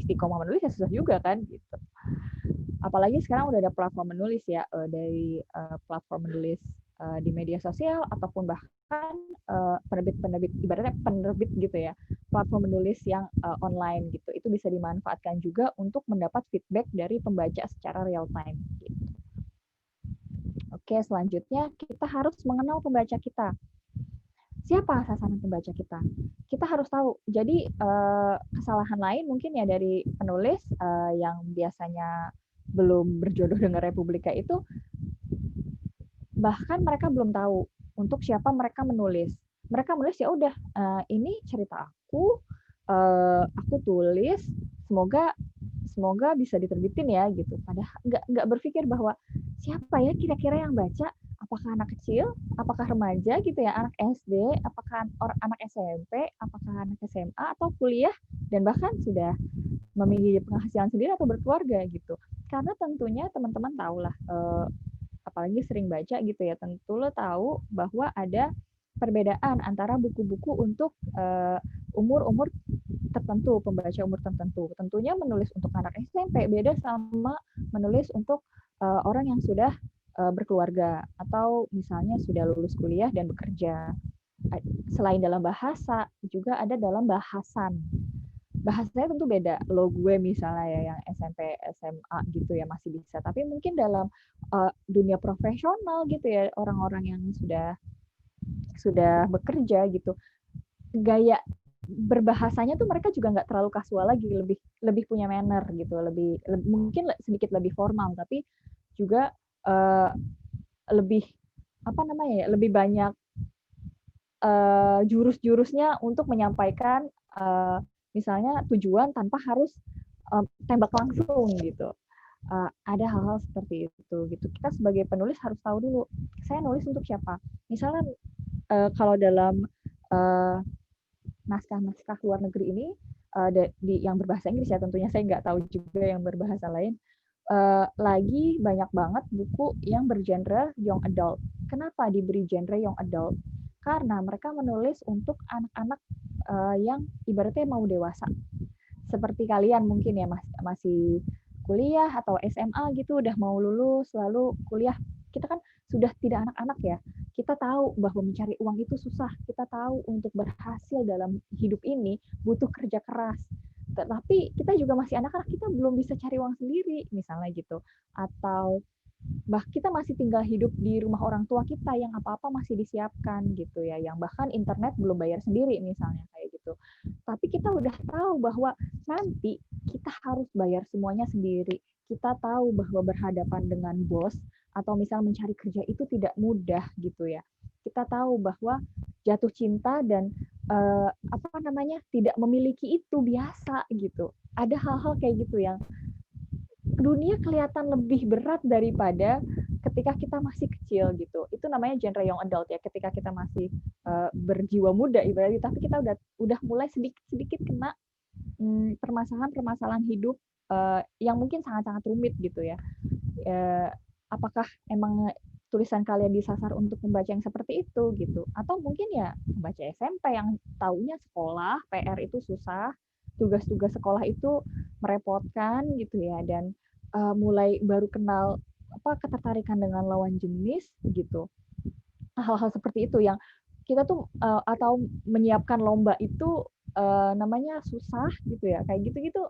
istiqomah menulis ya susah juga kan gitu. Apalagi sekarang udah ada platform menulis ya, dari platform menulis di media sosial ataupun bahkan penerbit ibaratnya penerbit gitu ya, platform menulis yang online gitu, itu bisa dimanfaatkan juga untuk mendapat feedback dari pembaca secara real time gitu. Oke, selanjutnya kita harus mengenal pembaca kita. Siapa sasaran pembaca kita? Kita harus tahu. Jadi kesalahan lain mungkin ya dari penulis yang biasanya belum berjodoh dengan Republika itu, bahkan mereka belum tahu untuk siapa mereka menulis. Mereka menulis ya udah, ini cerita aku tulis, semoga bisa diterbitin ya gitu. Padahal nggak berpikir bahwa siapa ya kira-kira yang baca, apakah anak kecil, apakah remaja gitu ya, anak SD, apakah anak SMP, apakah anak SMA atau kuliah, dan bahkan sudah memiliki penghasilan sendiri atau berkeluarga gitu. Karena tentunya teman-teman tahulah, apalagi sering baca gitu ya, tentu lo tahu bahwa ada perbedaan antara buku-buku untuk umur-umur tertentu, pembaca umur tertentu. Tentunya menulis untuk anak SMP beda sama menulis untuk orang yang sudah berkeluarga atau misalnya sudah lulus kuliah dan bekerja. Selain dalam bahasa, juga ada dalam bahasan. Bahasanya tentu beda. Lo gue misalnya ya yang SMP, SMA gitu ya masih bisa. Tapi mungkin dalam dunia profesional gitu ya, orang-orang yang sudah bekerja gitu, gaya berbahasanya tuh mereka juga nggak terlalu kasual lagi, lebih punya manner gitu, lebih mungkin sedikit lebih formal, tapi juga lebih apa namanya ya, lebih banyak jurus-jurusnya untuk menyampaikan misalnya tujuan tanpa harus tembak langsung gitu. Ada hal-hal seperti itu gitu. Kita sebagai penulis harus tahu dulu, saya nulis untuk siapa. Misalnya kalau dalam naskah-naskah luar negeri ini yang berbahasa Inggris ya, tentunya saya nggak tahu juga yang berbahasa lain, lagi banyak banget buku yang bergenre young adult. Kenapa diberi genre young adult? Karena mereka menulis untuk anak-anak yang ibaratnya mau dewasa. Seperti kalian mungkin ya masih kuliah atau SMA gitu, udah mau lulus lalu kuliah. Kita kan sudah tidak anak-anak ya. Kita tahu bahwa mencari uang itu susah. Kita tahu untuk berhasil dalam hidup ini butuh kerja keras. Tapi kita juga masih anak-anak, kita belum bisa cari uang sendiri misalnya gitu. Atau kita masih tinggal hidup di rumah orang tua kita yang apa-apa masih disiapkan gitu ya, yang bahkan internet belum bayar sendiri misalnya kayak gitu. Tapi kita udah tahu bahwa nanti kita harus bayar semuanya sendiri. Kita tahu bahwa berhadapan dengan bos atau misal mencari kerja itu tidak mudah gitu ya. Kita tahu bahwa jatuh cinta dan tidak memiliki itu biasa gitu. Ada hal-hal kayak gitu yang dunia kelihatan lebih berat daripada ketika kita masih kecil gitu. Itu namanya genre young adult ya, ketika kita masih berjiwa muda ibaratnya, tapi kita udah mulai sedikit kena permasalahan hidup yang mungkin sangat-sangat rumit gitu ya. Apakah emang tulisan kalian disasar untuk pembaca yang seperti itu gitu, atau mungkin ya pembaca SMP yang taunya sekolah, PR itu susah, tugas-tugas sekolah itu merepotkan gitu ya, dan mulai baru kenal ketertarikan dengan lawan jenis gitu. Hal-hal seperti itu yang kita tuh atau menyiapkan lomba itu namanya susah gitu ya, kayak gitu-gitu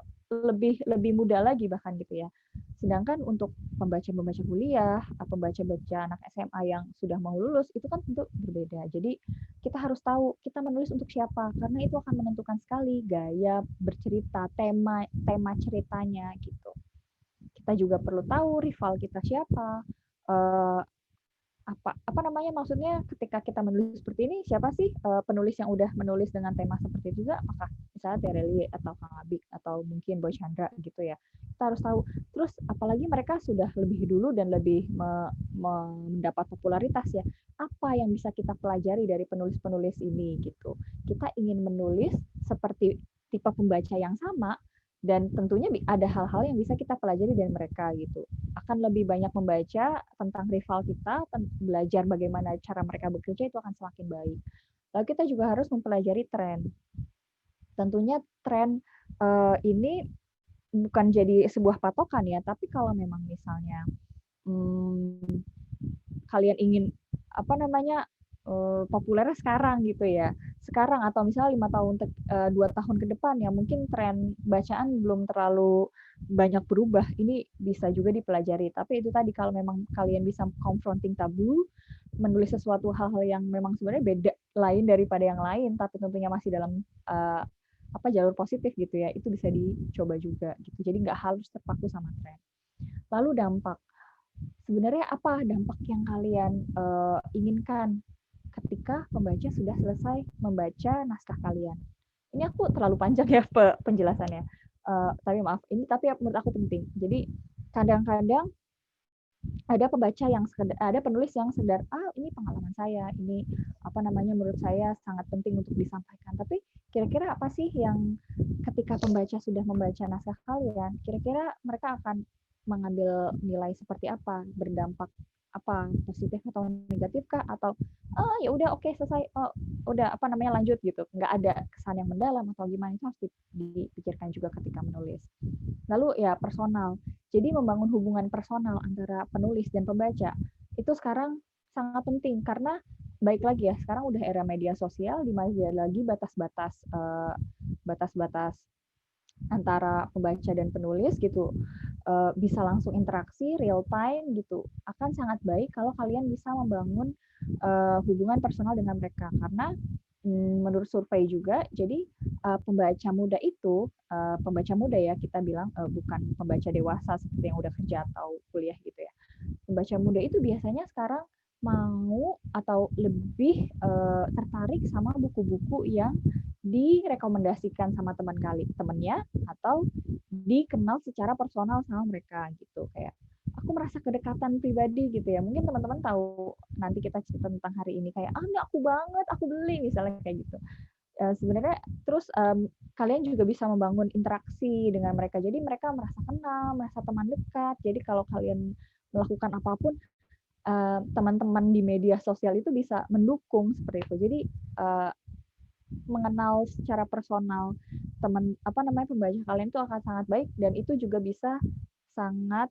lebih mudah lagi bahkan gitu ya. Sedangkan untuk pembaca-pembaca kuliah, pembaca-baca anak SMA yang sudah mau lulus itu kan tentu berbeda. Jadi kita harus tahu kita menulis untuk siapa, karena itu akan menentukan sekali gaya bercerita, tema ceritanya gitu. Kita juga perlu tahu rival kita siapa, maksudnya ketika kita menulis seperti ini, siapa sih penulis yang udah menulis dengan tema seperti itu juga, apakah misalnya Terelie atau Kang Abik atau mungkin Boy Chandra gitu ya. Kita harus tahu. Terus apalagi mereka sudah lebih dulu dan lebih mendapat popularitas ya. Apa yang bisa kita pelajari dari penulis-penulis ini gitu. Kita ingin menulis seperti tipe pembaca yang sama, dan tentunya ada hal-hal yang bisa kita pelajari dari mereka gitu. Akan lebih banyak membaca tentang rival kita, belajar bagaimana cara mereka bekerja, itu akan semakin baik. Lalu kita juga harus mempelajari tren. Tentunya tren ini bukan jadi sebuah patokan ya, tapi kalau memang misalnya kalian ingin populer sekarang gitu ya, sekarang atau misalnya 2 tahun ke depan ya mungkin tren bacaan belum terlalu banyak berubah. Ini bisa juga dipelajari. Tapi itu tadi kalau memang kalian bisa confronting tabu, menulis sesuatu hal-hal yang memang sebenarnya beda lain daripada yang lain, tapi tentunya masih dalam jalur positif gitu ya, itu bisa dicoba juga gitu. Jadi nggak harus terpaku sama tren. Lalu dampak. Sebenarnya apa dampak yang kalian inginkan ketika pembaca sudah selesai membaca naskah kalian? Ini aku terlalu panjang ya penjelasannya. Tapi maaf, ini tapi menurut aku penting. Jadi kadang-kadang ada penulis yang sekedar ini pengalaman saya, ini menurut saya sangat penting untuk disampaikan. Tapi kira-kira apa sih yang ketika pembaca sudah membaca naskah kalian, kira-kira mereka akan mengambil nilai seperti apa, berdampak apa, positif atau negatif kah, atau ya udah oke selesai, udah lanjut gitu, nggak ada kesan yang mendalam atau gimana, itu harus dipikirkan juga ketika menulis. Lalu ya personal. Jadi membangun hubungan personal antara penulis dan pembaca itu sekarang sangat penting karena baik lagi ya, sekarang udah era media sosial di mana ada lagi batas-batas antara pembaca dan penulis gitu, bisa langsung interaksi real time gitu. Akan sangat baik kalau kalian bisa membangun hubungan personal dengan mereka karena menurut survei juga, jadi pembaca muda ya kita bilang, bukan pembaca dewasa seperti yang udah kerja atau kuliah gitu ya. Pembaca muda itu biasanya sekarang mau atau lebih tertarik sama buku-buku yang direkomendasikan sama temennya atau dikenal secara personal sama mereka gitu, kayak aku merasa kedekatan pribadi gitu ya. Mungkin teman-teman tahu nanti kita cerita tentang hari ini kayak ini aku banget, aku beli misalnya kayak gitu. Sebenarnya terus kalian juga bisa membangun interaksi dengan mereka. Jadi mereka merasa kenal, merasa teman dekat. Jadi kalau kalian melakukan apapun, teman-teman di media sosial itu bisa mendukung seperti itu. Jadi mengenal secara personal pembaca kalian itu akan sangat baik, dan itu juga bisa sangat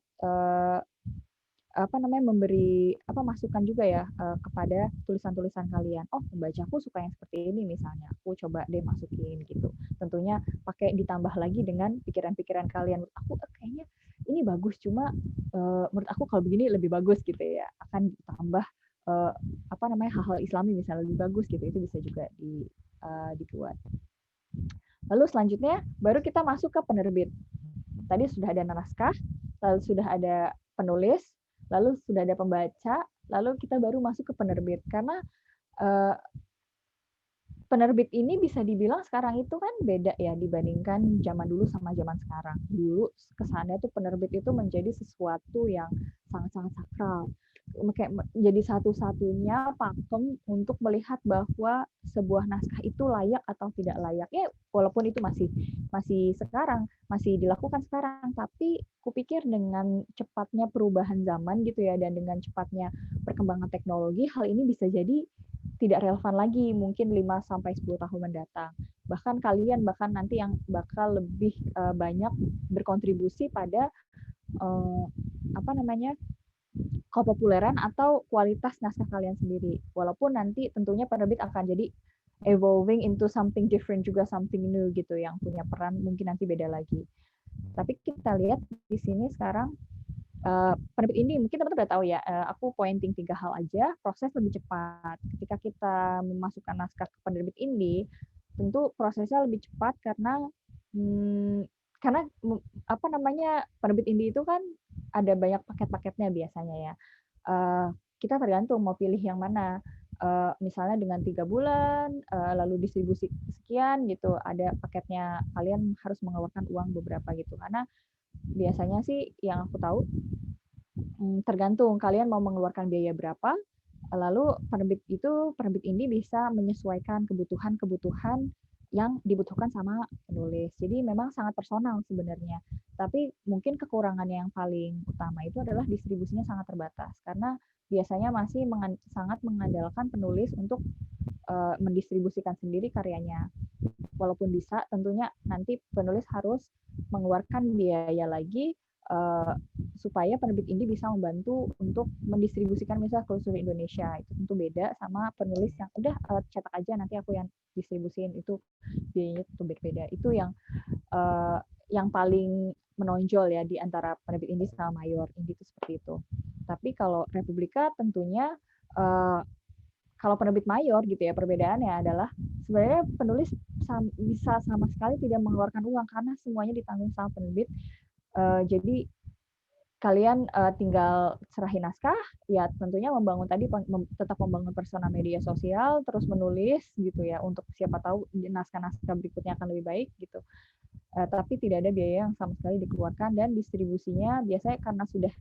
memberi masukan juga ya kepada tulisan-tulisan kalian. Oh, pembacaku suka yang seperti ini misalnya, aku coba deh masukin gitu. Tentunya pakai ditambah lagi dengan pikiran-pikiran kalian. Menurut aku kayaknya ini bagus, cuma menurut aku kalau begini lebih bagus gitu ya. Akan ditambah hal-hal Islami misalnya lebih bagus gitu. Itu bisa juga dibuat. Lalu selanjutnya baru kita masuk ke penerbit. Tadi sudah ada naskah, lalu sudah ada penulis, lalu sudah ada pembaca, lalu kita baru masuk ke penerbit. Karena penerbit ini bisa dibilang sekarang itu kan beda ya dibandingkan zaman dulu sama zaman sekarang. Dulu kesannya tuh penerbit itu menjadi sesuatu yang sangat-sangat sakral. Jadi satu-satunya pakem untuk melihat bahwa sebuah naskah itu layak atau tidak layak. Ya, walaupun itu masih sekarang, masih dilakukan sekarang, tapi kupikir dengan cepatnya perubahan zaman gitu ya, dan dengan cepatnya perkembangan teknologi, hal ini bisa jadi tidak relevan lagi mungkin 5-10 tahun mendatang. Bahkan kalian nanti yang bakal lebih banyak berkontribusi pada kepopuleran atau kualitas naskah kalian sendiri. Walaupun nanti tentunya penerbit akan jadi evolving into something different juga, something new gitu, yang punya peran mungkin nanti beda lagi. Tapi kita lihat di sini sekarang penerbit ini mungkin teman-teman udah tahu ya, aku pointing 3 hal aja. Proses lebih cepat. Ketika kita memasukkan naskah ke penerbit indie, tentu prosesnya lebih cepat karena penerbit indie itu kan ada banyak paket-paketnya biasanya ya. Kita tergantung mau pilih yang mana. Misalnya dengan 3 bulan, lalu distribusi sekian gitu, ada paketnya kalian harus mengeluarkan uang beberapa gitu. Karena biasanya sih yang aku tahu tergantung kalian mau mengeluarkan biaya berapa, lalu penerbit indie bisa menyesuaikan kebutuhan yang dibutuhkan sama penulis. Jadi memang sangat personal sebenarnya. Tapi mungkin kekurangannya yang paling utama itu adalah distribusinya sangat terbatas karena biasanya masih sangat mengandalkan penulis untuk mendistribusikan sendiri karyanya. Walaupun bisa, tentunya nanti penulis harus mengeluarkan biaya lagi supaya penerbit indie bisa membantu untuk mendistribusikan misal ke seluruh Indonesia. Itu tentu beda sama penulis yang udah cetak aja nanti aku yang distribusin, itu biayanya tentu berbeda. Itu yang paling menonjol ya di antara penerbit indie sama mayor. Indie itu seperti itu. Tapi kalau Republika tentunya kalau penerbit mayor gitu ya, perbedaannya adalah sebenarnya penulis bisa sama sekali tidak mengeluarkan uang karena semuanya ditanggung sama penerbit. Jadi kalian tinggal serahin naskah, ya tentunya membangun tadi tetap membangun persona media sosial, terus menulis gitu ya, untuk siapa tahu naskah-naskah berikutnya akan lebih baik gitu. Tapi tidak ada biaya yang sama sekali dikeluarkan, dan distribusinya biasanya karena sudah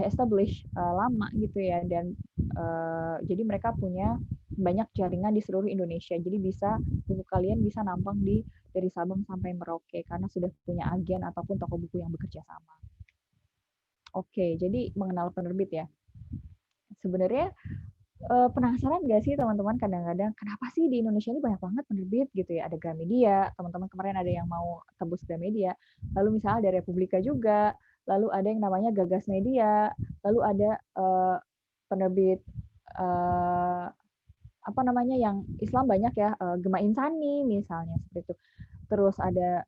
established lama gitu ya, dan jadi mereka punya banyak jaringan di seluruh Indonesia, jadi buku kalian bisa nampang dari Sabang sampai Merauke karena sudah punya agen ataupun toko buku yang bekerja sama. Oke, jadi mengenal penerbit ya. Sebenarnya penasaran nggak sih teman-teman kadang-kadang kenapa sih di Indonesia ini banyak banget penerbit gitu ya? Ada Gramedia, teman-teman kemarin ada yang mau tebus Gramedia, lalu misalnya ada Republika juga, lalu ada yang namanya Gagas Media, lalu ada penerbit apa namanya yang Islam banyak ya, Gema Insani misalnya seperti itu. Terus ada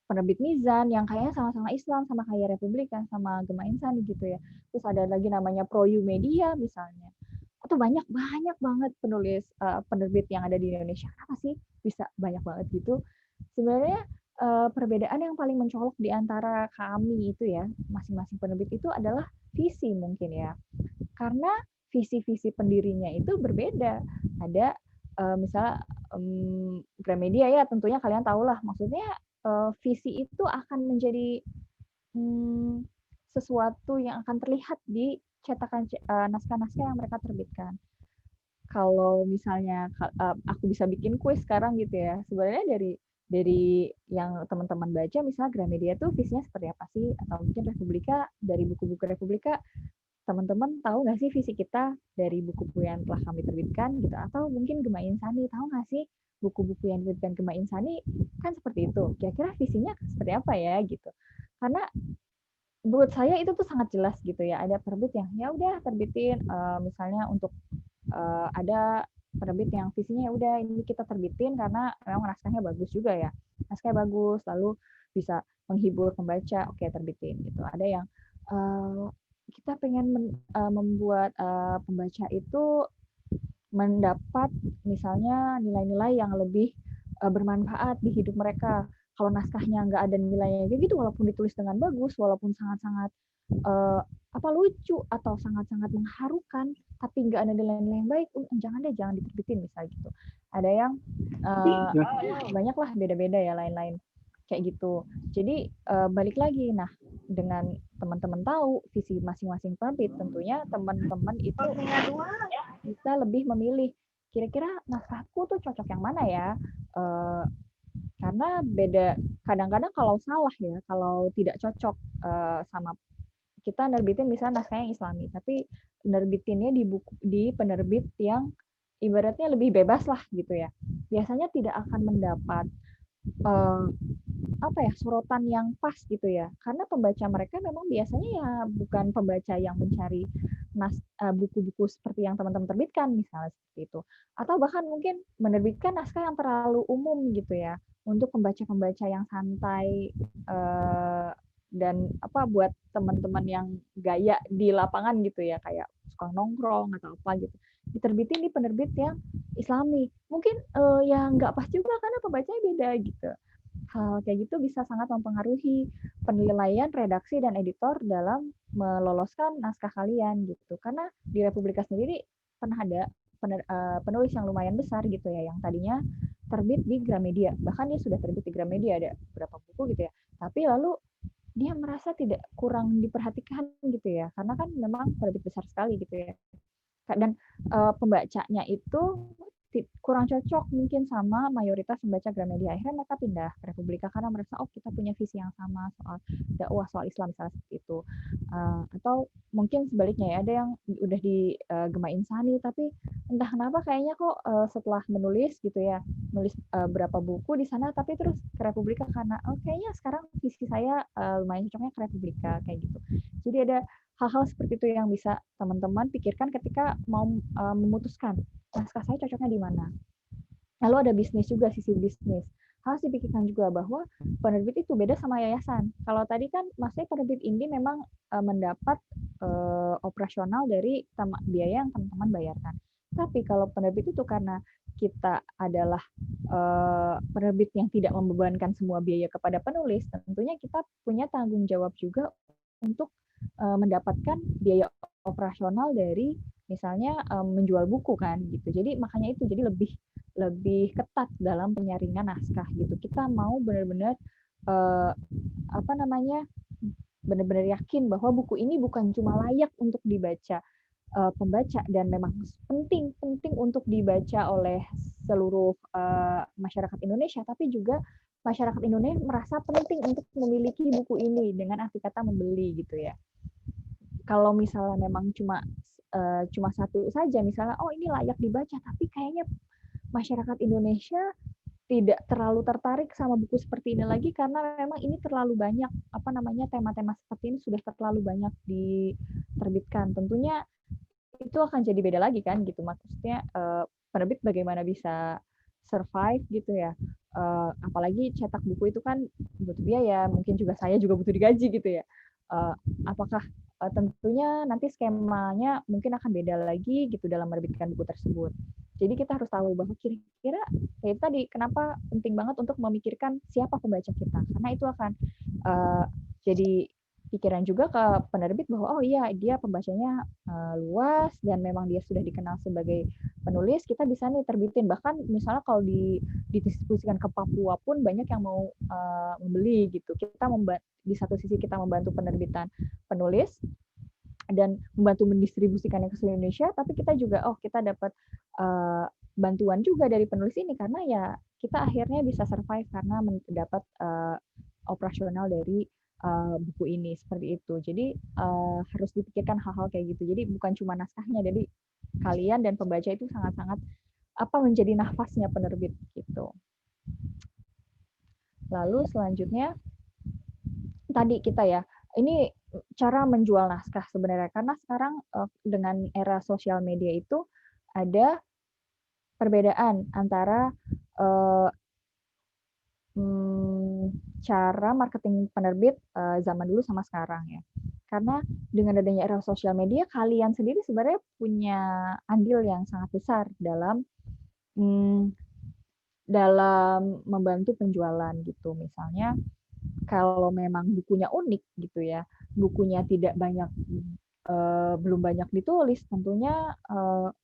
penerbit Mizan yang kayaknya sama-sama Islam, sama kayak Republika sama Gema Insani gitu ya. Terus ada lagi namanya Proyu Media misalnya. Atau banyak banget penerbit yang ada di Indonesia. Kenapa sih bisa banyak banget gitu? Sebenarnya perbedaan yang paling mencolok di antara kami itu ya, masing-masing penerbit itu adalah visi mungkin ya. Karena visi-visi pendirinya itu berbeda. Ada misalnya Gramedia ya, tentunya kalian tahulah, maksudnya visi itu akan menjadi sesuatu yang akan terlihat di cetakan naskah-naskah yang mereka terbitkan. Kalau misalnya aku bisa bikin kuis sekarang gitu ya, sebenarnya dari yang teman-teman baca, misalnya Gramedia tuh visinya seperti apa sih? Atau mungkin Republika, dari buku-buku Republika, teman-teman tahu nggak sih visi kita dari buku-buku yang telah kami terbitkan gitu? Atau mungkin Gema Insani, tahu nggak sih buku-buku yang diterbitkan Gema Insani kan seperti itu? Kira-kira visinya seperti apa ya gitu? Karena menurut saya itu tuh sangat jelas gitu ya. Ada penerbit yang ya udah terbitin misalnya untuk ada penerbit yang visinya ya udah ini kita terbitin karena memang naskahnya bagus juga ya. Naskahnya bagus, lalu bisa menghibur pembaca, oke terbitin gitu. Ada yang kita pengen membuat pembaca itu mendapat misalnya nilai-nilai yang lebih bermanfaat di hidup mereka. Kalau naskahnya nggak ada nilainya kayak gitu, walaupun ditulis dengan bagus, walaupun sangat-sangat lucu atau sangat-sangat mengharukan, tapi nggak ada nilai-nilai yang baik, jangan diterbitin misalnya gitu. Ada yang banyak lah beda-beda ya lain-lain kayak gitu. Jadi balik lagi, nah dengan teman-teman tahu visi masing-masing penerbit, tentunya teman-teman itu bisa lebih memilih kira-kira naskahku tuh cocok yang mana ya. Karena beda, kadang-kadang kalau salah ya, kalau tidak cocok sama kita nerbitin misalnya naskah yang Islami, tapi nerbitinnya di penerbit yang ibaratnya lebih bebas lah gitu ya, biasanya tidak akan mendapat sorotan yang pas gitu ya, karena pembaca mereka memang biasanya ya bukan pembaca yang mencari buku-buku seperti yang teman-teman terbitkan misalnya seperti itu, atau bahkan mungkin menerbitkan naskah yang terlalu umum gitu ya untuk pembaca-pembaca yang santai dan buat teman-teman yang gaya di lapangan gitu ya, kayak suka nongkrong atau apa gitu, diterbitin di penerbit yang Islami, mungkin ya nggak pas juga karena pembacanya beda gitu. Hal kayak gitu bisa sangat mempengaruhi penilaian redaksi dan editor dalam meloloskan naskah kalian gitu. Karena di Republika sendiri pernah ada penulis yang lumayan besar gitu ya, yang tadinya terbit di Gramedia, bahkan dia sudah terbit di Gramedia ada beberapa buku gitu ya, tapi lalu dia merasa tidak kurang diperhatikan gitu ya, karena kan memang penerbit besar sekali gitu ya, dan pembacanya itu kurang cocok mungkin sama mayoritas membaca Gramedia. Akhirnya mereka pindah ke Republika karena merasa oh kita punya visi yang sama soal dakwah, soal Islam misalnya seperti itu. Atau mungkin sebaliknya ya, ada yang udah di Gema Insani tapi entah kenapa kayaknya kok setelah menulis gitu ya, nulis berapa buku di sana tapi terus ke Republika karena kayaknya sekarang visi saya lumayan cocoknya ke Republika kayak gitu. Jadi ada hal-hal seperti itu yang bisa teman-teman pikirkan ketika mau memutuskan naskah saya cocoknya di mana. Lalu ada bisnis juga, sisi bisnis. Harus dipikirkan juga bahwa penerbit itu beda sama yayasan. Kalau tadi kan maksudnya penerbit indie memang mendapat operasional dari biaya yang teman-teman bayarkan. Tapi kalau penerbit itu karena kita adalah penerbit yang tidak membebankan semua biaya kepada penulis, tentunya kita punya tanggung jawab juga untuk mendapatkan biaya operasional dari misalnya menjual buku kan gitu. Jadi makanya itu jadi lebih ketat dalam penyaringan naskah gitu. Kita mau benar-benar benar-benar yakin bahwa buku ini bukan cuma layak untuk dibaca pembaca dan memang penting untuk dibaca oleh seluruh masyarakat Indonesia, tapi juga masyarakat Indonesia merasa penting untuk memiliki buku ini dengan arti kata membeli gitu ya. Kalau misalnya memang cuma satu saja, misalnya oh ini layak dibaca, tapi kayaknya masyarakat Indonesia tidak terlalu tertarik sama buku seperti ini lagi karena memang ini terlalu banyak tema-tema seperti ini sudah terlalu banyak diterbitkan. Tentunya itu akan jadi beda lagi kan gitu, maksudnya penerbit bagaimana bisa survive gitu ya. Apalagi cetak buku itu kan butuh biaya, mungkin juga saya juga butuh digaji gitu ya. Apakah tentunya nanti skemanya mungkin akan beda lagi gitu dalam menerbitkan buku tersebut. Jadi kita harus tahu bahwa kira-kira kayak tadi kenapa penting banget untuk memikirkan siapa pembaca kita, karena itu akan jadi pikiran juga ke penerbit bahwa oh iya dia pembacanya luas dan memang dia sudah dikenal sebagai penulis, kita bisa nih terbitin. Bahkan misalnya kalau didistribusikan ke Papua pun banyak yang mau membeli gitu. Kita di satu sisi kita membantu penerbitan penulis dan membantu mendistribusikannya ke seluruh Indonesia, tapi kita juga kita dapat bantuan juga dari penulis ini karena ya kita akhirnya bisa survive karena mendapat operasional dari buku ini seperti itu. Jadi harus dipikirkan hal-hal kayak gitu. Jadi bukan cuma naskahnya, jadi kalian dan pembaca itu sangat-sangat menjadi nafasnya penerbit gitu. Lalu selanjutnya tadi kita ya, ini cara menjual naskah sebenarnya karena sekarang dengan era sosial media itu ada perbedaan antara cara marketing penerbit zaman dulu sama sekarang ya. Karena dengan adanya era sosial media, kalian sendiri sebenarnya punya andil yang sangat besar dalam membantu penjualan gitu. Misalnya kalau memang bukunya unik gitu ya, bukunya tidak banyak belum banyak ditulis, tentunya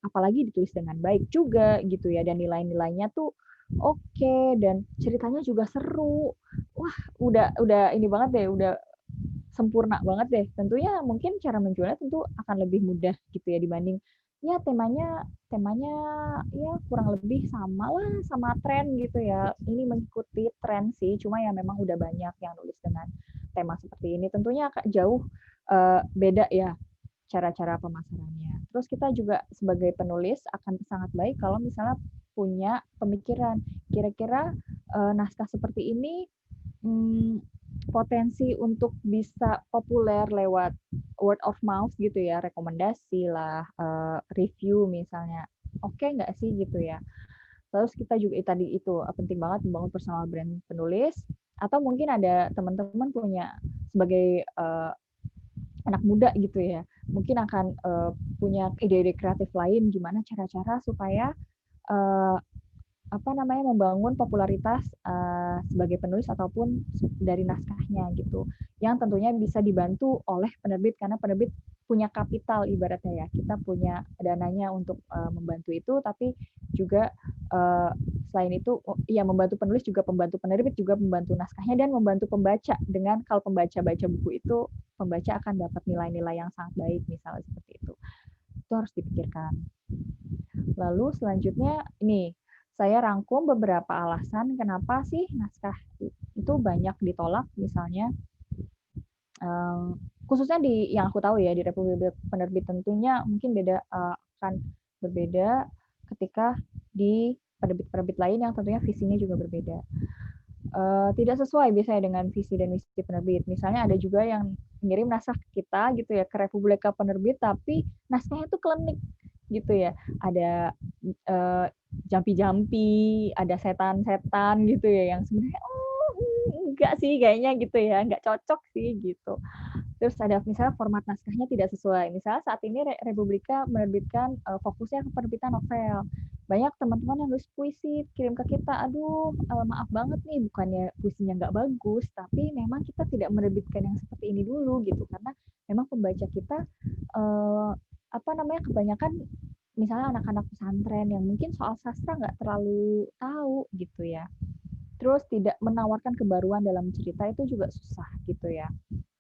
apalagi ditulis dengan baik juga gitu ya, dan nilai-nilainya tuh oke, dan ceritanya juga seru. Wah, udah ini banget deh, udah sempurna banget deh. Tentunya mungkin cara menjualnya tentu akan lebih mudah gitu ya dibanding ya temanya ya kurang lebih sama lah sama tren gitu ya. Ini mengikuti tren sih, cuma ya memang udah banyak yang nulis dengan tema seperti ini. Tentunya akan jauh beda ya cara-cara pemasarannya. Terus kita juga sebagai penulis akan sangat baik kalau misalnya punya pemikiran kira-kira naskah seperti ini potensi untuk bisa populer lewat word of mouth gitu ya, rekomendasi lah, review misalnya, oke nggak sih gitu ya. Terus kita juga tadi itu penting banget membangun personal brand penulis, atau mungkin ada teman-teman punya sebagai anak muda gitu ya, mungkin akan punya ide-ide kreatif lain gimana cara-cara supaya membangun popularitas sebagai penulis ataupun dari naskahnya gitu, yang tentunya bisa dibantu oleh penerbit karena penerbit punya kapital ibaratnya ya, kita punya dananya untuk membantu itu, tapi juga selain itu ya membantu penulis juga membantu penerbit juga membantu naskahnya dan membantu pembaca, dengan kalau pembaca baca buku itu pembaca akan dapat nilai-nilai yang sangat baik misalnya seperti itu harus dipikirkan. Lalu selanjutnya ini, saya rangkum beberapa alasan kenapa sih naskah itu banyak ditolak, misalnya khususnya di yang aku tahu ya di Republik Penerbit tentunya mungkin beda, akan berbeda ketika di penerbit-penerbit lain yang tentunya visinya juga berbeda. Tidak sesuai biasanya dengan visi dan misi penerbit. Misalnya ada juga yang ngirim naskah ke kita gitu ya, ke Republika Penerbit, tapi naskahnya itu klinik gitu ya. Ada jampi-jampi, ada setan-setan gitu ya, yang sebenarnya enggak sih kayaknya gitu ya, enggak cocok sih gitu. Terus ada misalnya format naskahnya tidak sesuai. Misalnya saat ini Republika menerbitkan fokusnya ke penerbitan novel. Banyak teman-teman yang nulis puisi kirim ke kita, aduh maaf banget nih, bukannya puisinya nggak bagus, tapi memang kita tidak menerbitkan yang seperti ini dulu gitu, karena memang pembaca kita kebanyakan misalnya anak-anak pesantren yang mungkin soal sastra nggak terlalu tahu gitu ya. Terus tidak menawarkan kebaruan dalam cerita itu juga susah gitu ya.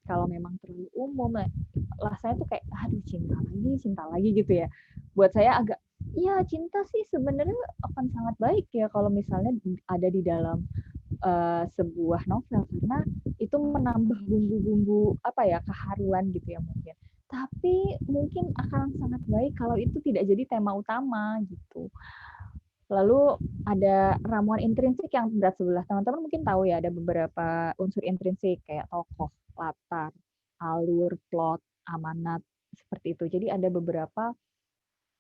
Kalau memang terlalu umum, rasanya tuh kayak aduh cinta lagi gitu ya. Buat saya agak ya cinta sih sebenarnya akan sangat baik ya kalau misalnya ada di dalam sebuah novel, karena itu menambah bumbu-bumbu keharuan gitu ya mungkin. Tapi mungkin akan sangat baik kalau itu tidak jadi tema utama gitu. Lalu ada ramuan intrinsik yang berat sebelah. Teman-teman mungkin tahu ya, ada beberapa unsur intrinsik kayak tokoh, latar, alur, plot, amanat, seperti itu. Jadi ada beberapa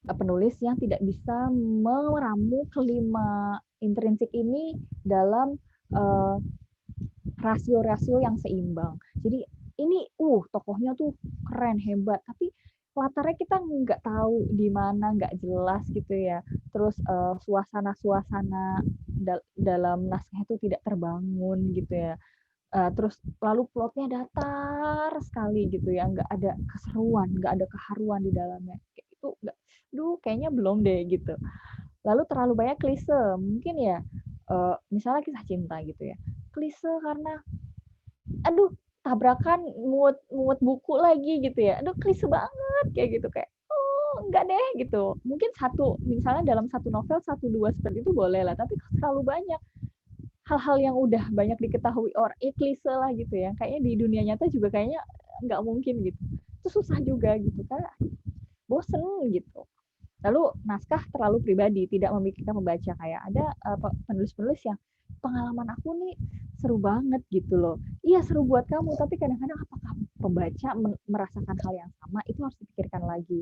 penulis yang tidak bisa meramu kelima intrinsik ini dalam rasio-rasio yang seimbang. Jadi ini tokohnya tuh keren, hebat, tapi latarnya kita nggak tahu di mana, nggak jelas gitu ya. Terus suasana-suasana dalam naskah itu tidak terbangun gitu ya. Terus lalu plotnya datar sekali gitu ya, nggak ada keseruan, nggak ada keharuan di dalamnya. Kayak itu kayaknya belum deh gitu. Lalu terlalu banyak klise, mungkin ya misalnya kisah cinta gitu ya. Klise karena tabrakan muat buku lagi gitu ya. Klise banget kayak gitu, kayak enggak deh gitu. Mungkin misalnya dalam satu novel 1-2 seperti itu boleh lah, tapi terlalu banyak hal-hal yang udah banyak diketahui orang, klise lah gitu ya. Kayaknya di dunia nyata juga kayaknya nggak mungkin gitu. Itu susah juga gitu, karena bosen gitu. Lalu naskah terlalu pribadi, tidak memikirkan pembaca. Kayak ada penulis-penulis yang pengalaman aku nih seru banget gitu loh. Iya seru buat kamu, tapi kadang-kadang apakah pembaca merasakan hal yang sama, itu harus dipikirkan lagi.